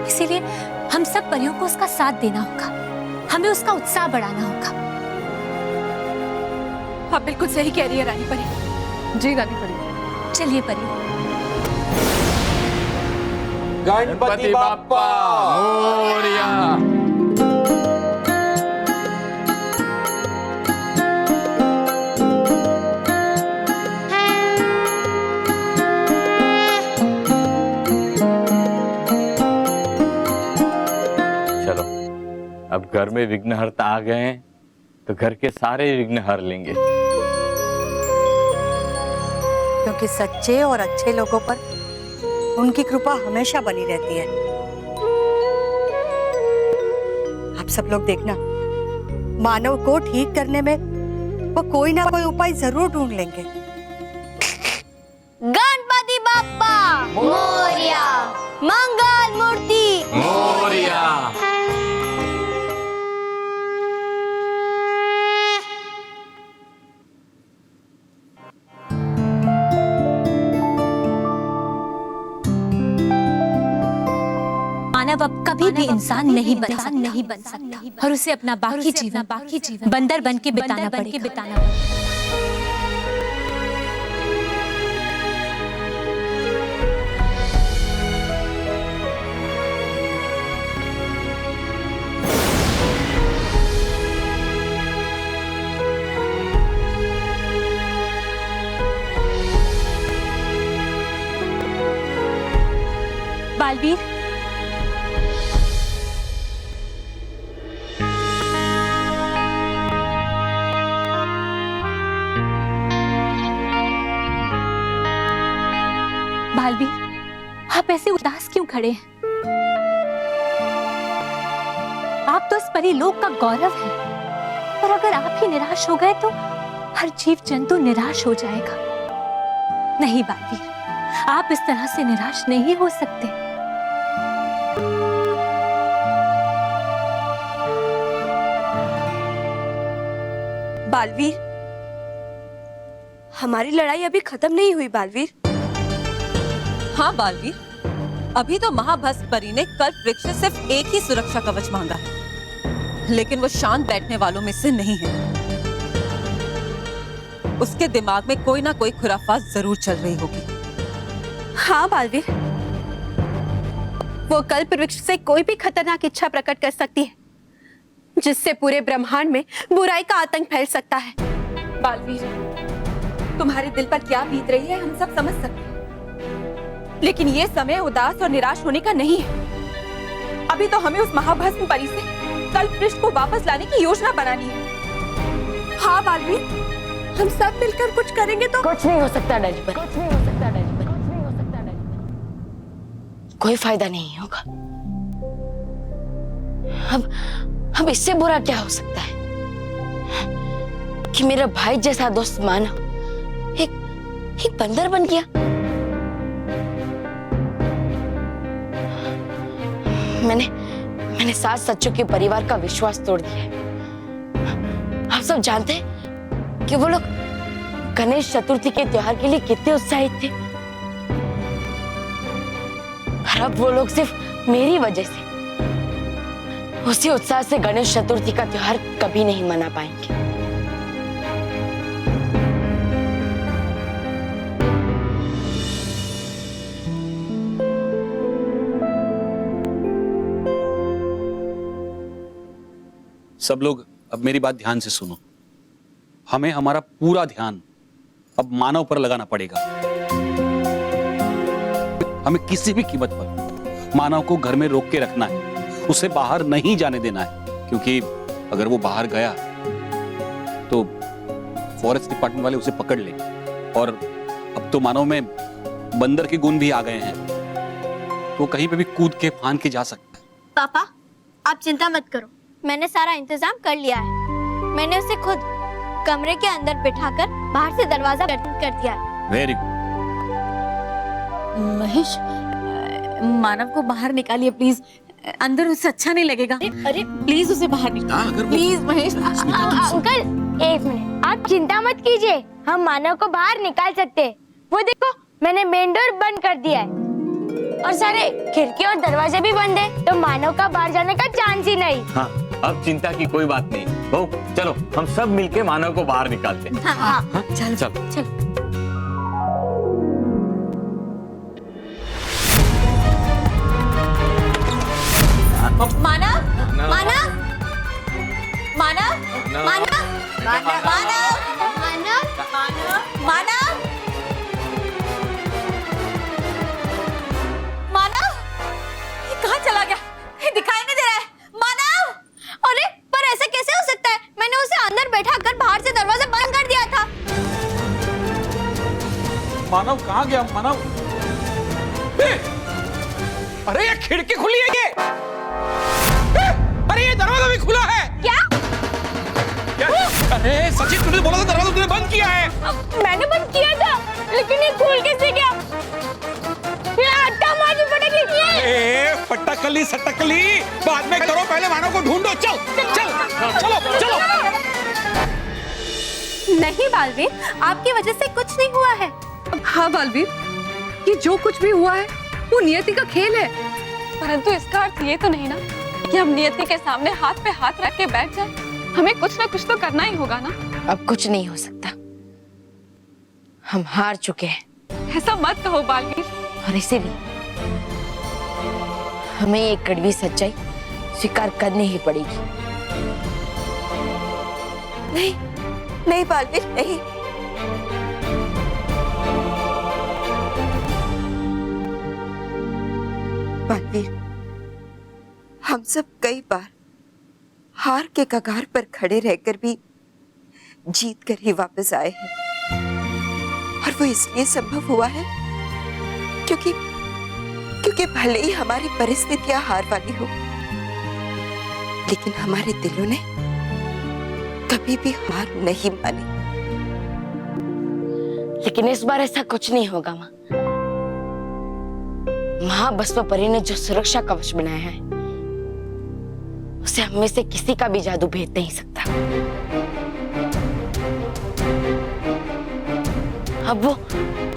इसीलिए हम सब परियों को उसका साथ देना होगा, हमें उसका उत्साह बढ़ाना होगा। आप बिल्कुल सही कह रही है रानी परी। जी रानी परी। चलिए परियों। गणपति बाप्पा मोरया। चलो, अब घर में विघ्नहर्ता आ गए हैं तो घर के सारे विघ्न हर लेंगे। क्योंकि सच्चे और अच्छे लोगों पर उनकी कृपा हमेशा बनी रहती है। आप सब लोग देखना, मानव को ठीक करने में वो कोई ना कोई उपाय जरूर ढूंढ लेंगे। गणपति बाप्पा मोरया, मंगल मूर्ति मोरया। मानव अब कभी भी इंसान नहीं बन सकता और उसे अपना बाकी जीवन बंदर बन के बिताना पड़ेगा। बालवीर, बालवीर, आप ऐसे उदास क्यों खड़े हैं? आप तो इस परीलोक का गौरव हैं, और अगर आप ही निराश हो गए तो हर जीव जंतु निराश हो जाएगा। नहीं बालवीर, आप इस तरह से निराश नहीं हो सकते। बालवीर, हमारी लड़ाई अभी खत्म नहीं हुई बालवीर। हाँ बालवीर, अभी तो महाभस्म परी ने कल्प वृक्ष से सिर्फ एक ही सुरक्षा कवच मांगा है, लेकिन वो शांत बैठने वालों में से नहीं है। उसके दिमाग में कोई ना कोई खुराफात जरूर चल रही होगी। हाँ बालवीर, वो कल्प वृक्ष से कोई भी खतरनाक इच्छा प्रकट कर सकती है, जिससे पूरे ब्रह्मांड में बुराई का आतंक फैल सकता है। बालवीर, तुम्हारे दिल पर क्या बीत रही है हम सब समझ सकते हैं, लेकिन ये समय उदास और निराश होने का नहीं है। अभी तो हमें उस महाभस्म परी से कल्प वृक्ष को वापस लाने की योजना बनानी है। हाँ बालवीर, हम सब मिलकर कुछ करेंगे तो कुछ नहीं हो सकता डजबर, कोई फायदा नहीं होगा। अब इससे बुरा क्या हो सकता है कि मेरा भाई जैसा दोस्त मानव एक बंदर बन गया। मैंने सास सच्चों के परिवार का विश्वास तोड़ दिया है। आप सब जानते हैं कि वो लोग गणेश चतुर्थी के त्योहार के लिए कितने उत्साहित थे, और अब वो लोग सिर्फ मेरी वजह से उसी उत्साह से गणेश चतुर्थी का त्योहार कभी नहीं मना पाएंगे। सब लोग अब मेरी बात ध्यान से सुनो। हमें हमारा पूरा ध्यान अब मानव पर लगाना पड़ेगा। हमें किसी भी कीमत पर मानव को घर में रोक के रखना है, उसे बाहर नहीं जाने देना है, क्योंकि अगर वो बाहर गया तो फॉरेस्ट डिपार्टमेंट वाले उसे पकड़ ले, और अब तो मानव में बंदर के गुण भी आ गए हैं, वो कहीं पे भी कूद के फान के जा सकता है। पापा आप चिंता मत करो, मैंने सारा इंतजाम कर लिया है। मैंने उसे खुद कमरे के अंदर बिठाकर बाहर से दरवाजा बंद कर दिया है। Very good. महेश, मानव को बाहर निकालिए प्लीज, अंदर उसे अच्छा नहीं लगेगा। अरे प्लीज उसे बाहर निकालिए प्लीज महेश। अंकल एक मिनट, आप चिंता मत कीजिए, हम मानव को बाहर निकाल सकते हैं। वो देखो मैंने मेन डोर बंद कर दिया है और सारे खिड़की और दरवाजे भी बंद है, तो मानव का बाहर जाने का चांस ही नहीं। हाँ, अब चिंता की कोई बात नहीं। बहू चलो हम सब मिलके मानव को बाहर निकालते हैं। हाँ, चल चल चल। मानव मानव मानव मानव मानव मानव मानव ये कहाँ चला गया? ये दिखाई नहीं दे रहा है। मानव! अरे पर ऐसे कैसे हो सकता है? मैंने उसे अंदर बैठा कर बाहर से दरवाजा बंद कर दिया था। मानव कहाँ गया? मानव, अरे ये खिड़की खुली है ये। अरे ये दरवाजा भी खुला है। क्या? अरे सचिन, तुमने बोला था दरवाजा तुमने बंद किया है। मैंने बंद किया था, लेकिन ये खुल कैसे गया? ये अट्टा मारनी पड़ेगी। ए पट्टाकली सट्टाकली बाद में करो, पहले मानव को ढूंढो। चल चल चलो चलो। नहीं बालवीर, आपकी वजह से कुछ नहीं हुआ है। हाँ बालवीर, ये जो कुछ भी हुआ है वो नियति का खेल है, परंतु इसका अर्थ ये तो नहीं ना कि हम नियति के सामने हाथ पे हाथ रख के बैठ जाएं। हमें कुछ ना कुछ तो करना ही होगा ना। अब कुछ नहीं हो सकता, हम हार चुके हैं। ऐसा मत कहो बालवीर। और इसीलिए हमें ये कड़वी सच्चाई स्वीकार करनी ही पड़ेगी। नहीं नहीं बालवीर, नहीं। बालवीर, हम सब कई बार हार के कगार पर खड़े रहकर भी जीत कर ही वापस आए हैं, और वो इसलिए संभव हुआ है क्योंकि भले ही हमारी परिस्थितियां हार वाली हो, लेकिन हमारे दिलों ने कभी भी हार नहीं मानी। लेकिन इस बार ऐसा कुछ नहीं होगा माँ। महाभस्म परी ने जो सुरक्षा कवच बनाया है उसे हमें से किसी का भी जादू भेद नहीं सकता। अब वो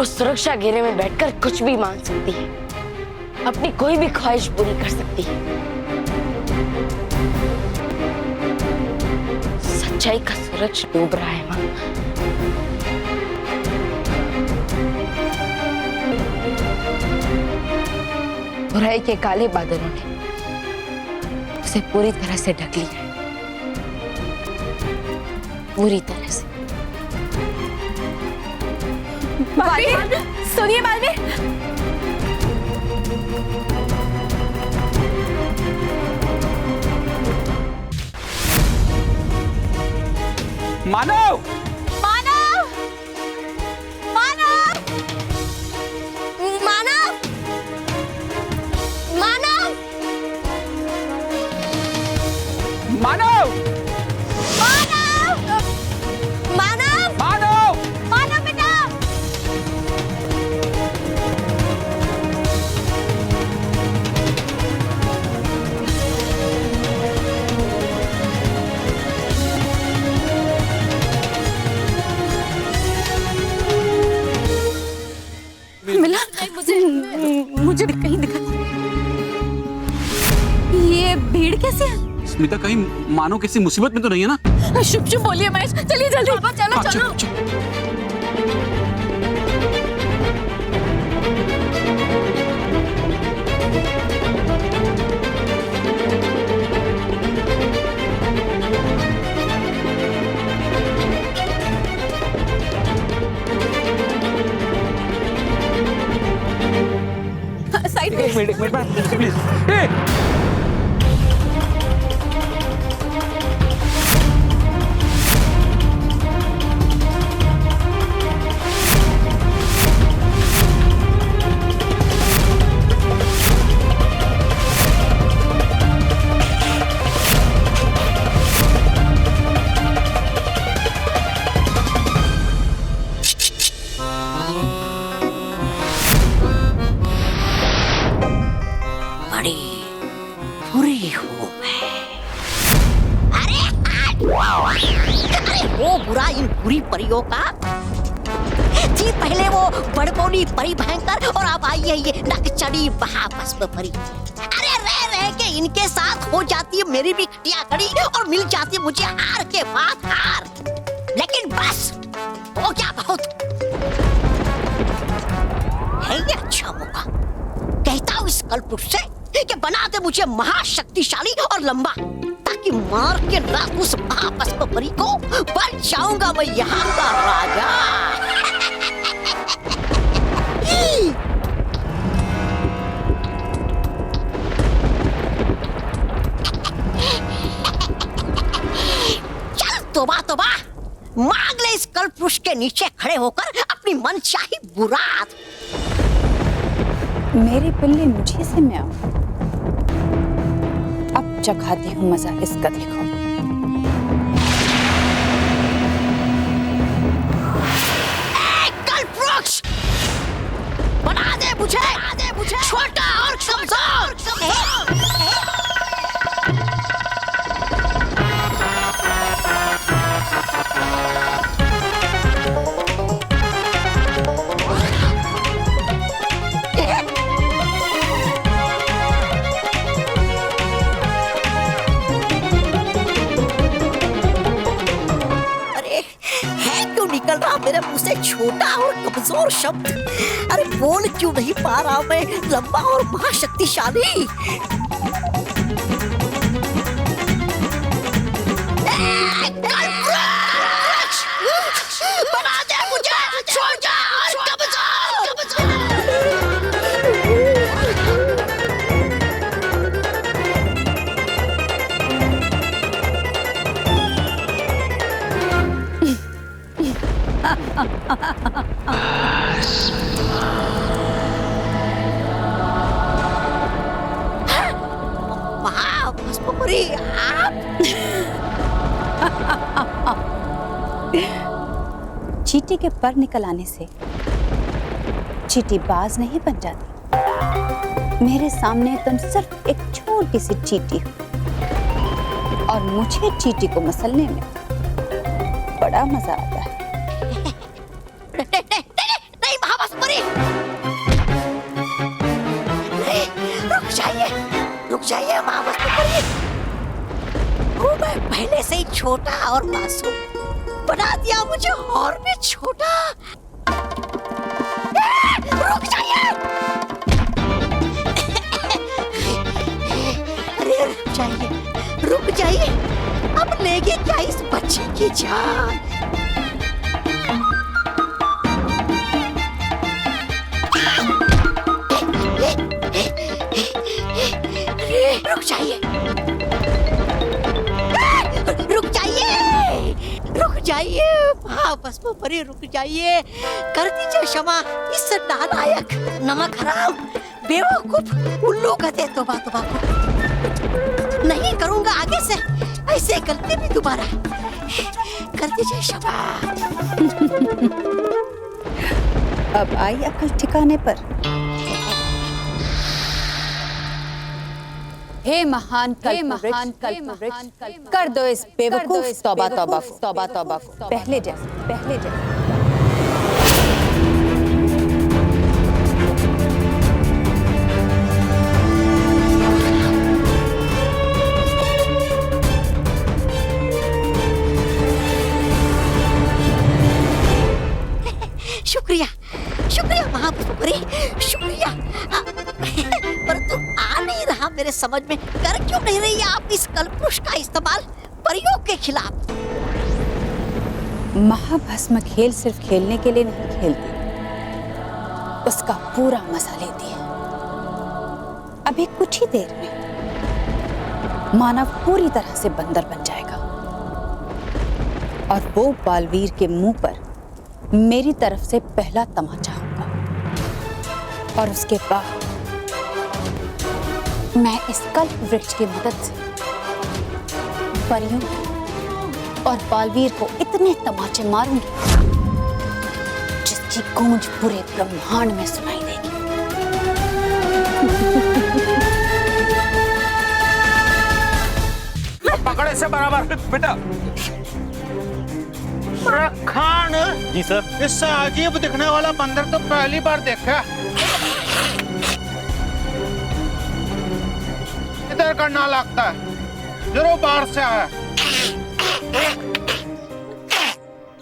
उस सुरक्षा घेरे में बैठकर कुछ भी मांग सकती है, अपनी कोई भी ख्वाहिश पूरी कर सकती है। सच्चाई का सूरज डूब रहा है मां। बुराई के काले बादलों ने उसे पूरी तरह से ढक लिया है, पूरी तरह से। बालवीर, सुनिए बालवीर। मानव, मानव! मानव! मानव! मानव! मानव, मानव! मानव! मानव, मानव बेटा! मिला? मुझे कहीं दिखा। ये भीड़ कैसे है? स्मिता, कहीं मानो किसी मुसीबत में तो नहीं है ना? शुभ शुभ बोलिए महेश, चलिए जल्दी। पापा चलो हाँ, चलो। एक मिनट प्लीज। हो बुरा इन बुरी परियों का। जी पहले वो बड़बोली परी भयंकर और अब आई है ये नकचड़ी महाभस्म परी। अरे रह रह के इनके साथ हो जाती है मेरी भी खटिया खड़ी और मिल जाती है मुझे हार के बाद हार। लेकिन बस हो क्या बहुत है ये अच्छा मौका। कहता हूँ इस कलपुरुष से कि बना दे मुझे महाशक्तिशाली और लंबा, ताकि मार के रात उस महाभस्म परी को बन जाऊंगा मैं यहाँ का राजा। चल तोबा तोबा, मांग ले इस कलपुरुष के नीचे खड़े होकर अपनी मनचाही मुराद। मेरी पिल्ली मुझे से मैं आऊं। अब चखाती हूँ मजा इसका, देखो। कलपुरुष बना दे मुझे छोटा और कमजोर। निकल रहा मेरे मुंह से छोटा और कमजोर शब्द। अरे बोल क्यों नहीं पा रहा मैं लंबा और महाशक्तिशाली। बना दे मुझे छोटा और कमजोर। महाभस्मपुरी आप। चींटी के पर निकल आने से चींटी बाज नहीं बन जाती। मेरे सामने तुम सिर्फ एक छोटी सी चींटी हो और मुझे चींटी को मसलने में बड़ा मजा आता है। नहीं महाभस्मपुरी, रुक जाइए महाभस्मपुरी। वो मैं पहले से ही छोटा और मासूम, बना दिया मुझे और भी छोटा। रुक जाइए। अरे रुक जाइए। अब लेंगे क्या इस बच्चे की जान। रुक जाइए महाभस्मपुरी, रुक जाइए। कर दीजिए क्षमा इस नालायक, नमक हराम, बेवकूफ उल्लू गधे तोबा को। नहीं करूंगा आगे से ऐसे गलती भी दोबारा। कर दीजिए क्षमा। अब आई अकल ठिकाने पर। हे महान कल्पवृक्ष, कर दो इस बेवकूफ तौबा तौबा पहले जैसे। शुक्रिया महाभस्मपुरी, शुक्रिया। परंतु आ नहीं रहा मेरे समझ में, कर क्यों नहीं रही आप इस कलपुरुष का इस्तेमाल परियों के खिलाफ। महाभस्म खेल सिर्फ खेलने के लिए नहीं खेलती, उसका पूरा मजा लेती है। अभी कुछ ही देर में मानव पूरी तरह से बंदर बन जाएगा और वो बालवीर के मुंह पर मेरी तरफ से पहला तमाचा होगा और उसके बाद मैं इस कल्प वृक्ष की मदद से परियों और बालवीर को इतने तमाचे मारूंगी जिसकी गूंज पूरे ब्रह्मांड में सुनाई देगी। पकड़े से बराबर बेटा। खान जी सर। इससे अजीब दिखने वाला बंदर तो पहली बार देखा। इधर करना लगता है, जरूर बाहर से आया।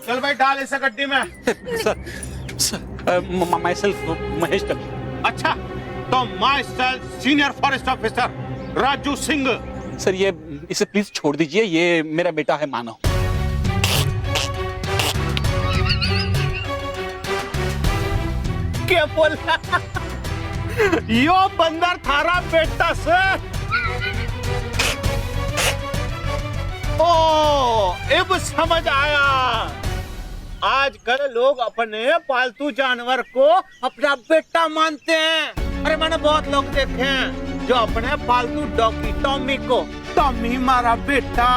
चल भाई डाल इसे गड्डी में। सर माई सेल्फ महेश कल। अच्छा तो my self senior forest officer Raju Singh. Sir ये इसे प्लीज छोड़ दीजिए, ये मेरा बेटा है मानव। क्या बोला? यो बंदर थारा बेटा सर। ओ अब समझ आया। आजकल लोग अपने पालतू जानवर को अपना बेटा मानते हैं। अरे मैंने बहुत लोग देखे हैं जो अपने पालतू डॉगी टॉमी को टॉमी मारा बेटा,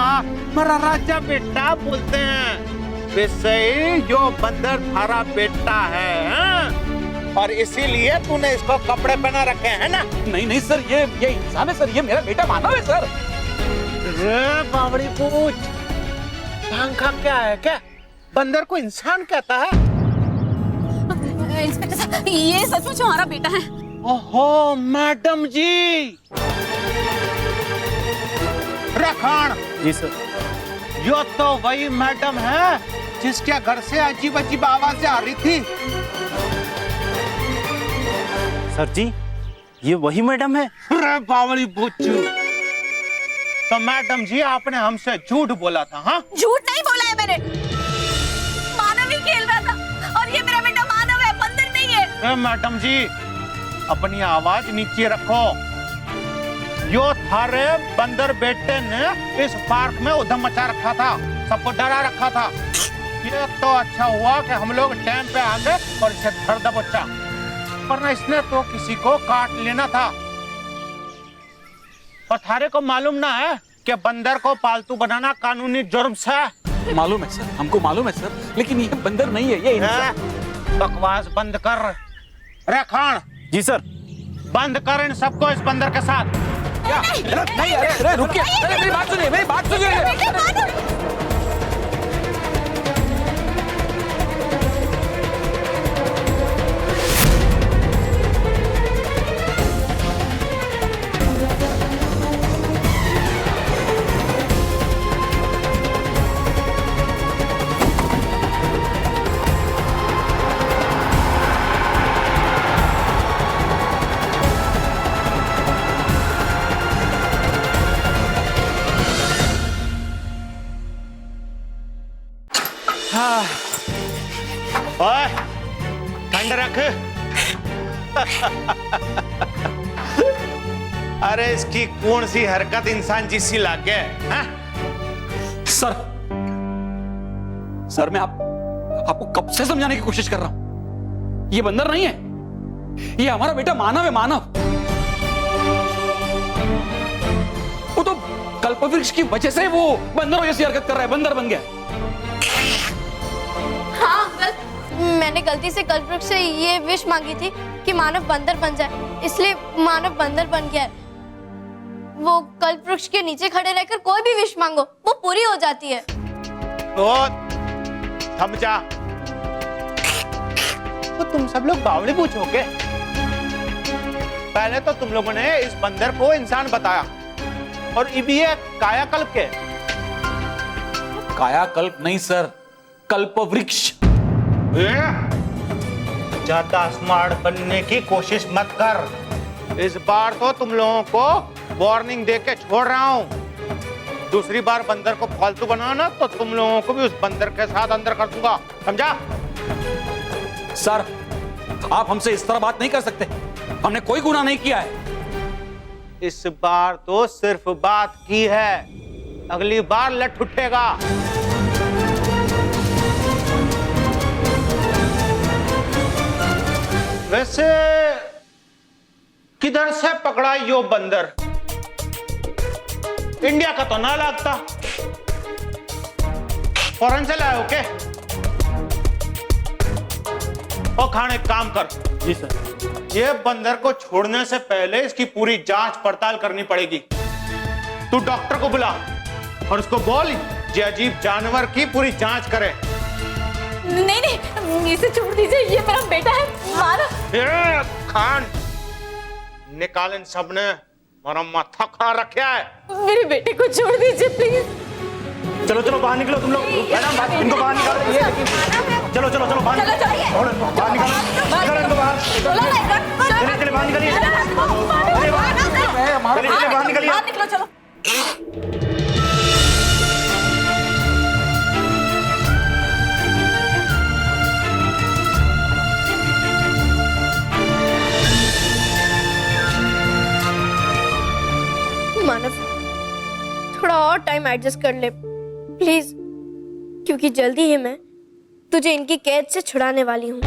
मारा राजा बेटा बोलते हैं। वैसे ही यो बंदर थारा बेटा है, हाँ? और इसीलिए तूने इसको कपड़े पहना रखे हैं ना? नहीं नहीं सर, ये इंसान है सर, ये मेरा बेटा मानव है सर। रे बावड़ी पूछ, पंखा क्या है क्या? बंदर को इंसान कहता है? इंस्पेक्टर साहब, ये सचमुच हमारा बेटा है। ओहो मैडम जी। रखान जी सर। यो तो वही मैडम है जिसके घर से अजीब अजीब आवाजें आ रही थी। सर जी ये वही मैडम है। अरे बावड़ी बुच्चू, तो मैडम जी आपने हमसे झूठ बोला था? हाँ झूठ नहीं बोला है मैंने, मानव ही खेल रहा था और ये मेरा बेटा मानव है, बंदर नहीं है। मैडम जी अपनी आवाज नीचे रखो। यो थारे बंदर बेटे ने इस पार्क में उधम मचा रखा था, सबको डरा रखा था। ये तो अच्छा हुआ कि हम लोग टाइम पे आ गए और इसे धर दबोचा, वरना इसने तो किसी को काट लेना था। और थारे को मालूम ना है कि बंदर को पालतू बनाना कानूनी जुर्म है? मालूम है सर, हमको मालूम है सर, लेकिन ये बंदर नहीं है, ये इंसान। बकवास बंद कर। रे खान जी सर। बंद कर इन सबको इस बंदर के साथ। क्या? नहीं अरे रुकिए, अरे मेरी बात सुनिए, मेरी बात सुनिए। ओए ठंड रख। अरे इसकी कौन सी हरकत इंसान जैसी लागे? सर मैं आपको कब से समझाने की कोशिश कर रहा हूं, ये बंदर नहीं है, ये हमारा बेटा मानव है, मानव। वो तो कल्पवृक्ष की वजह से वो बंदरों जैसी हरकत कर रहा है, बंदर बन गया। हाँ अंकल, मैंने गलती से कल्पवृक्ष से ये विश मांगी थी कि मानव बंदर बन जाए, इसलिए मानव बंदर बन गया। वो कल्पवृक्ष के नीचे खड़े रहकर कोई भी विश मांगो वो पूरी हो जाती है। तो थम जा। तो तुम सब लोग बावड़ी पूछोगे? पहले तो तुम लोगों ने इस बंदर को इंसान बताया और अब ये कायाकल्प के। कायाकल्प नहीं सर, कल्पवृक्ष। ज्यादा स्मार्ट बनने की कोशिश मत कर। इस बार तो तुम लोगों को वार्निंग देके छोड़ रहा हूं। दूसरी बार बंदर को फालतू बनाना तो तुम लोगों को भी उस बंदर के साथ अंदर कर दूंगा, समझा? सर आप हमसे इस तरह बात नहीं कर सकते, हमने कोई गुनाह नहीं किया है। इस बार तो सिर्फ बात की है, अगली बार लट उठेगा। वैसे किधर से पकड़ा यो बंदर? इंडिया का तो ना लगता, फॉरेन से लाए हो क्या? ओ खान एक काम कर। जी सर। ये बंदर को छोड़ने से पहले इसकी पूरी जांच पड़ताल करनी पड़ेगी। तू डॉक्टर को बुला और उसको बोल ये अजीब जानवर की पूरी जांच करे। नहीं नहीं, इसे छोड़ दीजिए, ये मेरा बेटा है मानव। खान निकाल इन सब ने हमारा माथा खा रखा है। मेरे बेटे को छोड़ दीजिए प्लीज। चलो चलो बाहर निकलो तुम लोग, मैडम इनको बाहर निकालो। चलो चलो चलो बाहर निकालो, बाहर निकालो, निकालो इनको बाहर। चलिए चलिए बाहर निकलिए, चलिए बाहर निकलिए, बाहर निकलो चलो। मानव थोड़ा और टाइम एडजस्ट कर ले प्लीज, क्योंकि जल्दी ही मैं तुझे इनकी कैद से छुड़ाने वाली हूँ।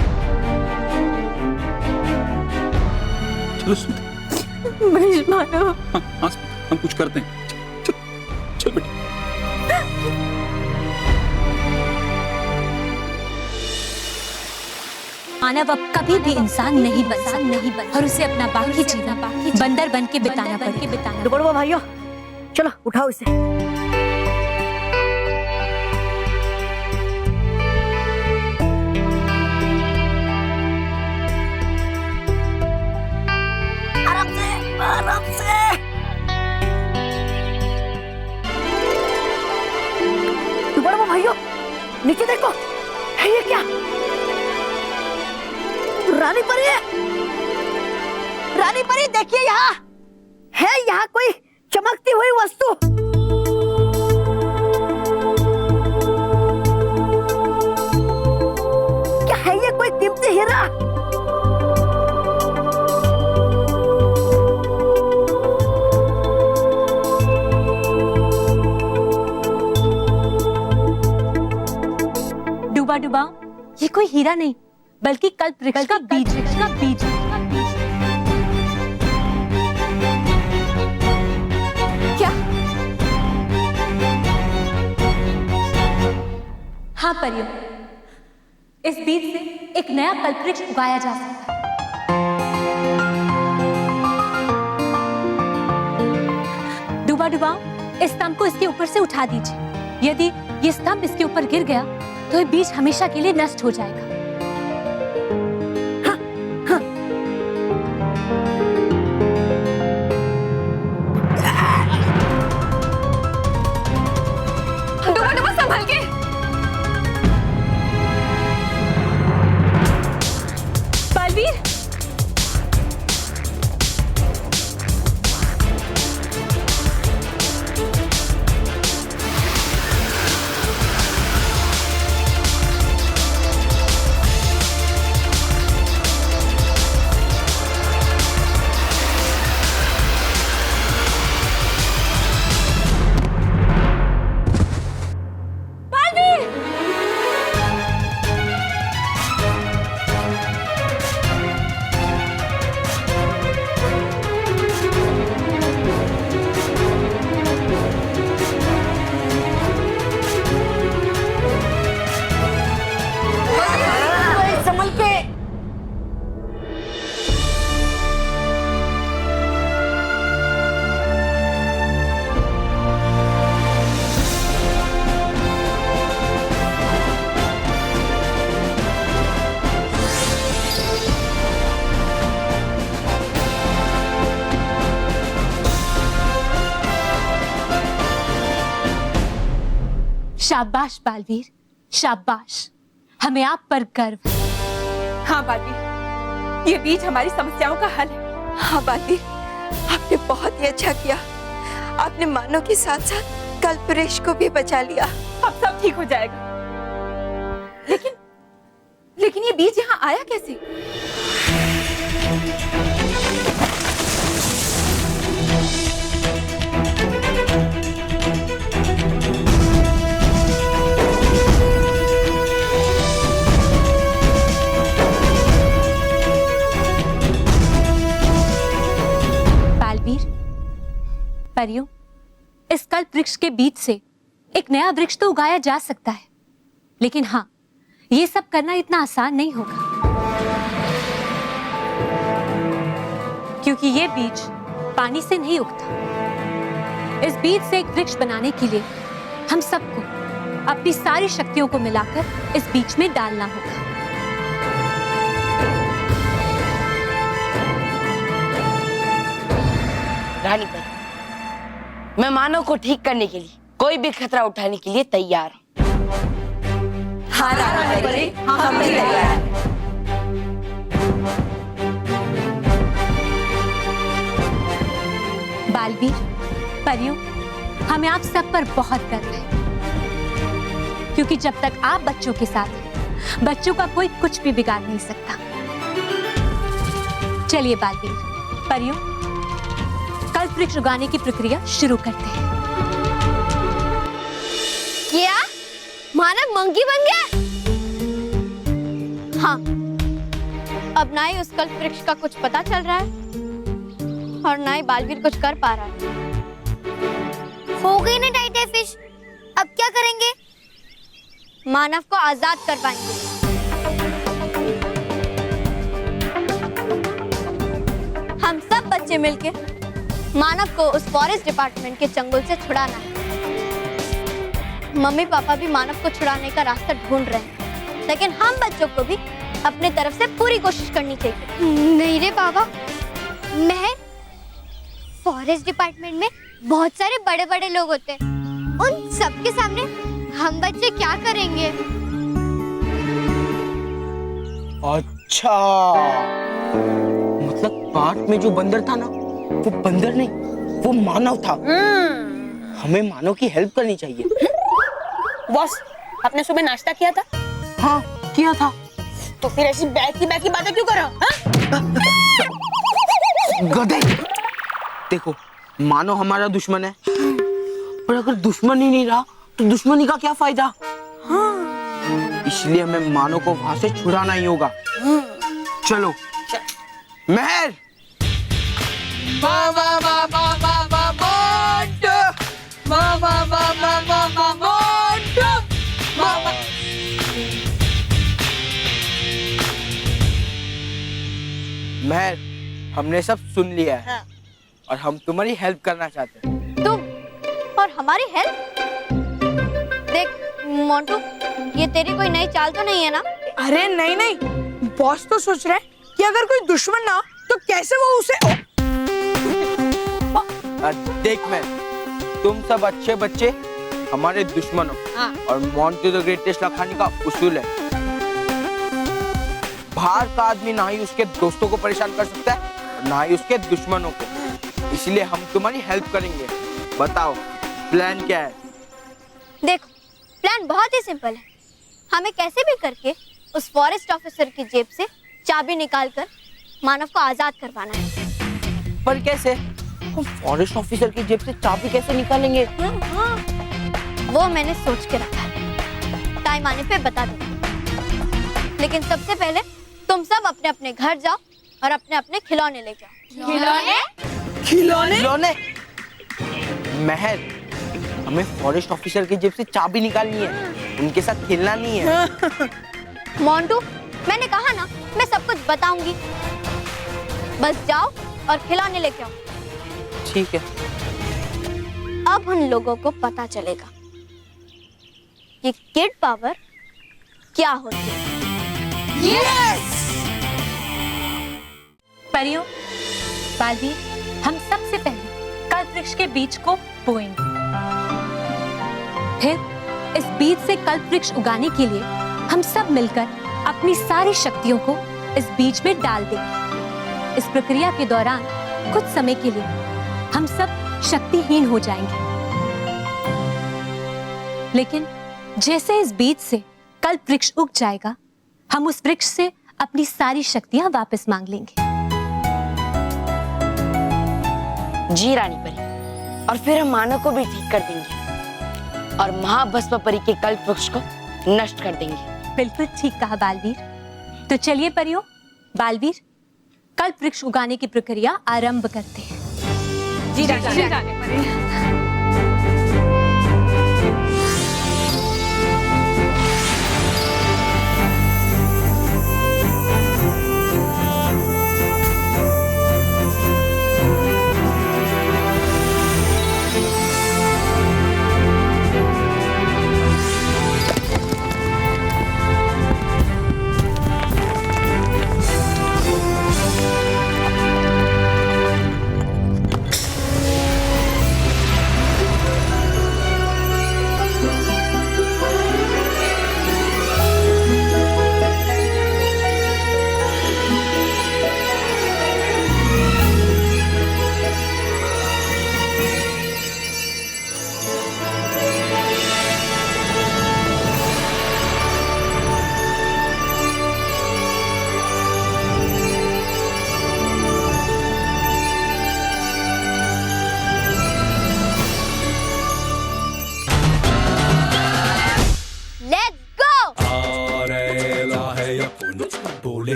चलो स्मिता, मानव हाँ हम कुछ करते हैं। चल बेटी। मानव अब कभी भी इंसान नहीं बन और उसे अपना बाकी जीवन बंदर बन के बिताना पड़ेगा। दुबड़वा भाइयों, चलो उठाओ इसे। आराम से, आराम से। दुबड़वा भाइयों, नीचे देखो, है ये क्या? रानी परी है। रानी परी देखिए, यहाँ है, यहाँ कोई चमकती हुई वस्तु। क्या है ये? कोई कीमती हीरा? डूबा डूबा, ये कोई हीरा नहीं बल्कि कल्पवृक्ष का बीज। क्या? हाँ परियों, इस बीज से एक नया कल्पवृक्ष उगाया जा सकता है। डूबा डूबा, इस स्तंभ को इसके ऊपर से उठा दीजिए। यदि ये स्तंभ इसके ऊपर गिर गया तो ये बीज हमेशा के लिए नष्ट हो जाएगा। डूबा डूबा संभल के। बालवीर, संभल के। शाबाश बालवीर, शाबाश, हमें आप पर गर्व है। हाँ बालवीर, ये बीज हमारी समस्याओं का हल है। हाँ बालवीर, आपने बहुत ही अच्छा किया। आपने मानव के साथ साथ कल्पवृक्ष को भी बचा लिया। अब सब ठीक हो जाएगा। लेकिन ये बीज यहाँ आया कैसे? परियों, इस कल्प वृक्ष के बीज से एक नया वृक्ष तो उगाया जा सकता है, लेकिन हाँ, ये सब करना इतना आसान नहीं होगा, क्योंकि ये बीज पानी से नहीं उगता। इस बीज से एक वृक्ष बनाने के लिए हम सबको अपनी सारी शक्तियों को मिलाकर इस बीज में डालना होगा। रानी परी, मैं मानव को ठीक करने के लिए कोई भी खतरा उठाने के लिए तैयार हूँ। हाँ रानी परी, हम भी तैयार हैं। बालवीर, परियों, हमें आप सब पर बहुत गर्व है, क्योंकि जब तक आप बच्चों के साथ हैं, बच्चों का कोई कुछ भी बिगाड़ नहीं सकता। चलिए बालवीर, परियों, कल्प वृक्ष उगाने की प्रक्रिया शुरू करते हैं। क्या मानव मंकी बन गया? हाँ, अब ना ही उस कल्प वृक्ष का कुछ पता चल रहा है और ना ही बालवीर कुछ कर पा रहा है। हो गई ना टाइट फिश, अब क्या करेंगे? मानव को आजाद करवाएंगे। हम सब बच्चे मिलके मानव को उस फॉरेस्ट डिपार्टमेंट के चंगुल से छुड़ाना है। मम्मी पापा भी मानव को छुड़ाने का रास्ता ढूंढ रहे हैं, लेकिन हम बच्चों को भी अपने तरफ से पूरी कोशिश करनी चाहिए। नहीं रे बाबा, मैं फॉरेस्ट डिपार्टमेंट में बहुत सारे बड़े बड़े लोग होते हैं, उन सबके सामने हम बच्चे क्या करेंगे? अच्छा, मतलब पार्क में जो बंदर था ना, वो बंदर नहीं, वो मानव था। हमें मानव की हेल्प करनी चाहिए। बॉस, आपने सुबह नाश्ता किया था? हाँ, किया था। तो फिर ऐसी बैकी बातें क्यों कर रहे हो? गधे! देखो, मानव हमारा दुश्मन है, पर अगर दुश्मन ही नहीं रहा तो दुश्मनी का क्या फायदा? हाँ। इसलिए हमें मानव को वहां से छुड़ाना ही होगा। चलो, मेहर! मेहर, हमने सब सुन लिया है। हाँ। और हम तुम्हारी हेल्प करना चाहते हैं। तुम और हमारी हेल्प? देख मोंटू, ये तेरी कोई नई चाल तो नहीं है ना? अरे नहीं नहीं, बॉस तो सोच रहे हैं कि अगर कोई दुश्मन ना हो तो कैसे वो उसे देख मैं, तुम सब अच्छे बच्चे हमारे दुश्मन हो। हाँ। और मोंटू द ग्रेटेस्ट लखानी का उसूल है, बाहर का आदमी ना ही उसके दोस्तों को परेशान कर सकता है और ना ही उसके दुश्मनों को। इसलिए हम तुम्हारी हेल्प करेंगे। बताओ प्लान क्या है? देखो, प्लान बहुत ही सिंपल है। हमें कैसे भी करके उस फॉरेस्ट ऑफिसर की जेब से चाबी निकालकर मानव को आजाद करवाना है। पर कैसे? हम फॉरेस्ट ऑफिसर की जेब से चाबी कैसे निकालेंगे? वो मैंने सोच के रखा है, टाइम आने पे बता दूंगा। लेकिन सबसे पहले तुम सब अपने अपने घर जाओ और अपने अपने खिलौने ले जाओ। खिलौने? खिलौने? महल, हमें फॉरेस्ट ऑफिसर की जेब से चाबी निकालनी है, उनके साथ खेलना नहीं है। मोंटू, मैंने कहा ना, मैं सब कुछ बताऊंगी। बस जाओ और खिलौने लेके आओ। ठीक है। अब उन लोगों को पता चलेगा कि किड पावर क्या होती है। यस! परियों, बालवीर, हम सबसे पहले कल्प वृक्ष के बीज को बोएंगे। फिर इस बीज से कल्प वृक्ष उगाने के लिए हम सब मिलकर अपनी सारी शक्तियों को इस बीज में डाल देंगे। इस प्रक्रिया के दौरान कुछ समय के लिए हम सब शक्तिहीन हो जाएंगे, लेकिन जैसे इस बीज से कल्प वृक्ष उग जाएगा, हम उस वृक्ष से अपनी सारी शक्तियां वापस मांग लेंगे। जी रानी परी, और फिर हम मानव को भी ठीक कर देंगे और महाभस्म परी के कल्प वृक्ष को नष्ट कर देंगे। बिल्कुल ठीक कहा बालवीर। तो चलिए परियों, बालवीर, कल्प वृक्ष उगाने की प्रक्रिया आरंभ करते हैं। जी रानी परी।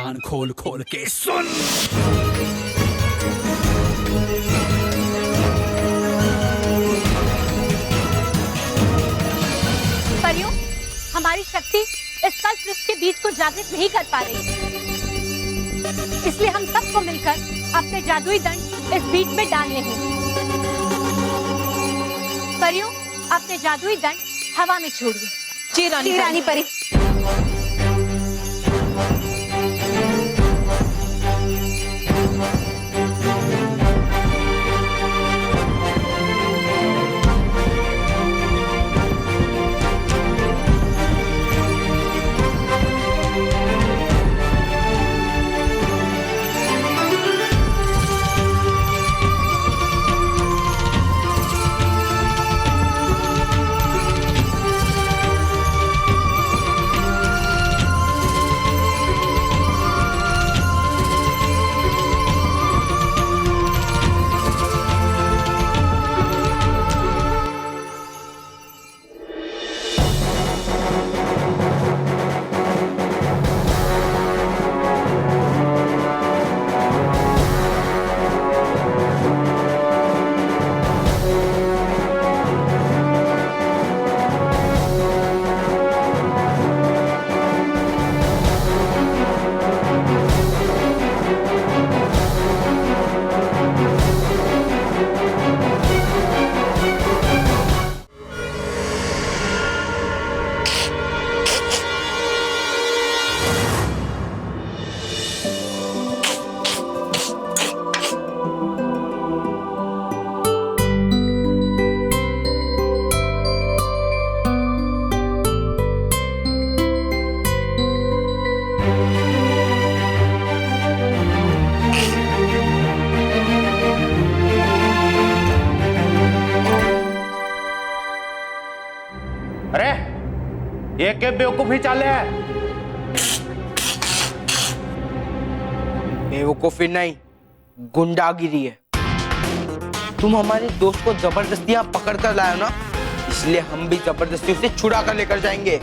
कान खोल खोल के सुन। परियों, हमारी शक्ति इस कल्प वृक्ष के बीज को जागृत नहीं कर पा रही, इसलिए हम सबको मिलकर अपने जादुई दंड इस बीज में डालने होंगे। परियों, अपने जादुई दंड हवा में छोड़िए। जी रानी परी। अरे ये के बेवकूफी चाले है? बेवकूफी नहीं, गुंडागिरी है। तुम हमारे दोस्त को जबरदस्ती यहाँ पकड़ कर लाए हो ना, इसलिए हम भी जबरदस्ती उसे छुड़ा कर लेकर जाएंगे।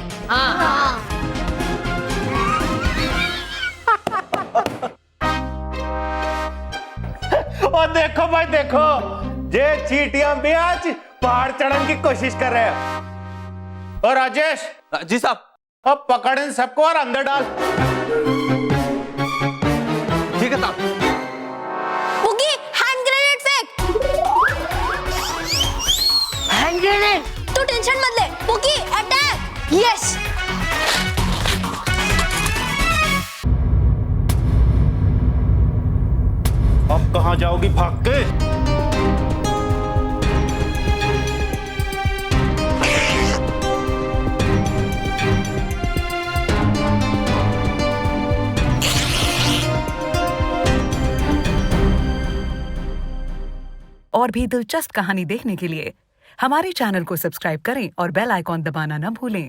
और देखो भाई देखो, ये चीटियां भी आज पहाड़ चढ़ने की कोशिश कर रहे हैं। और राजेश जी साहब, अब पकड़ इन सबको और अंदर डाल। ठीक है साहब। पुगी, हैंड ग्रेनेड फेंक। Hand grenade. तू टेंशन मत ले। पुगी, अटैक। यस। अब कहां जाओगी भाग के? और भी दिलचस्प कहानी देखने के लिए हमारे चैनल को सब्सक्राइब करें और बेल आइकॉन दबाना न भूलें।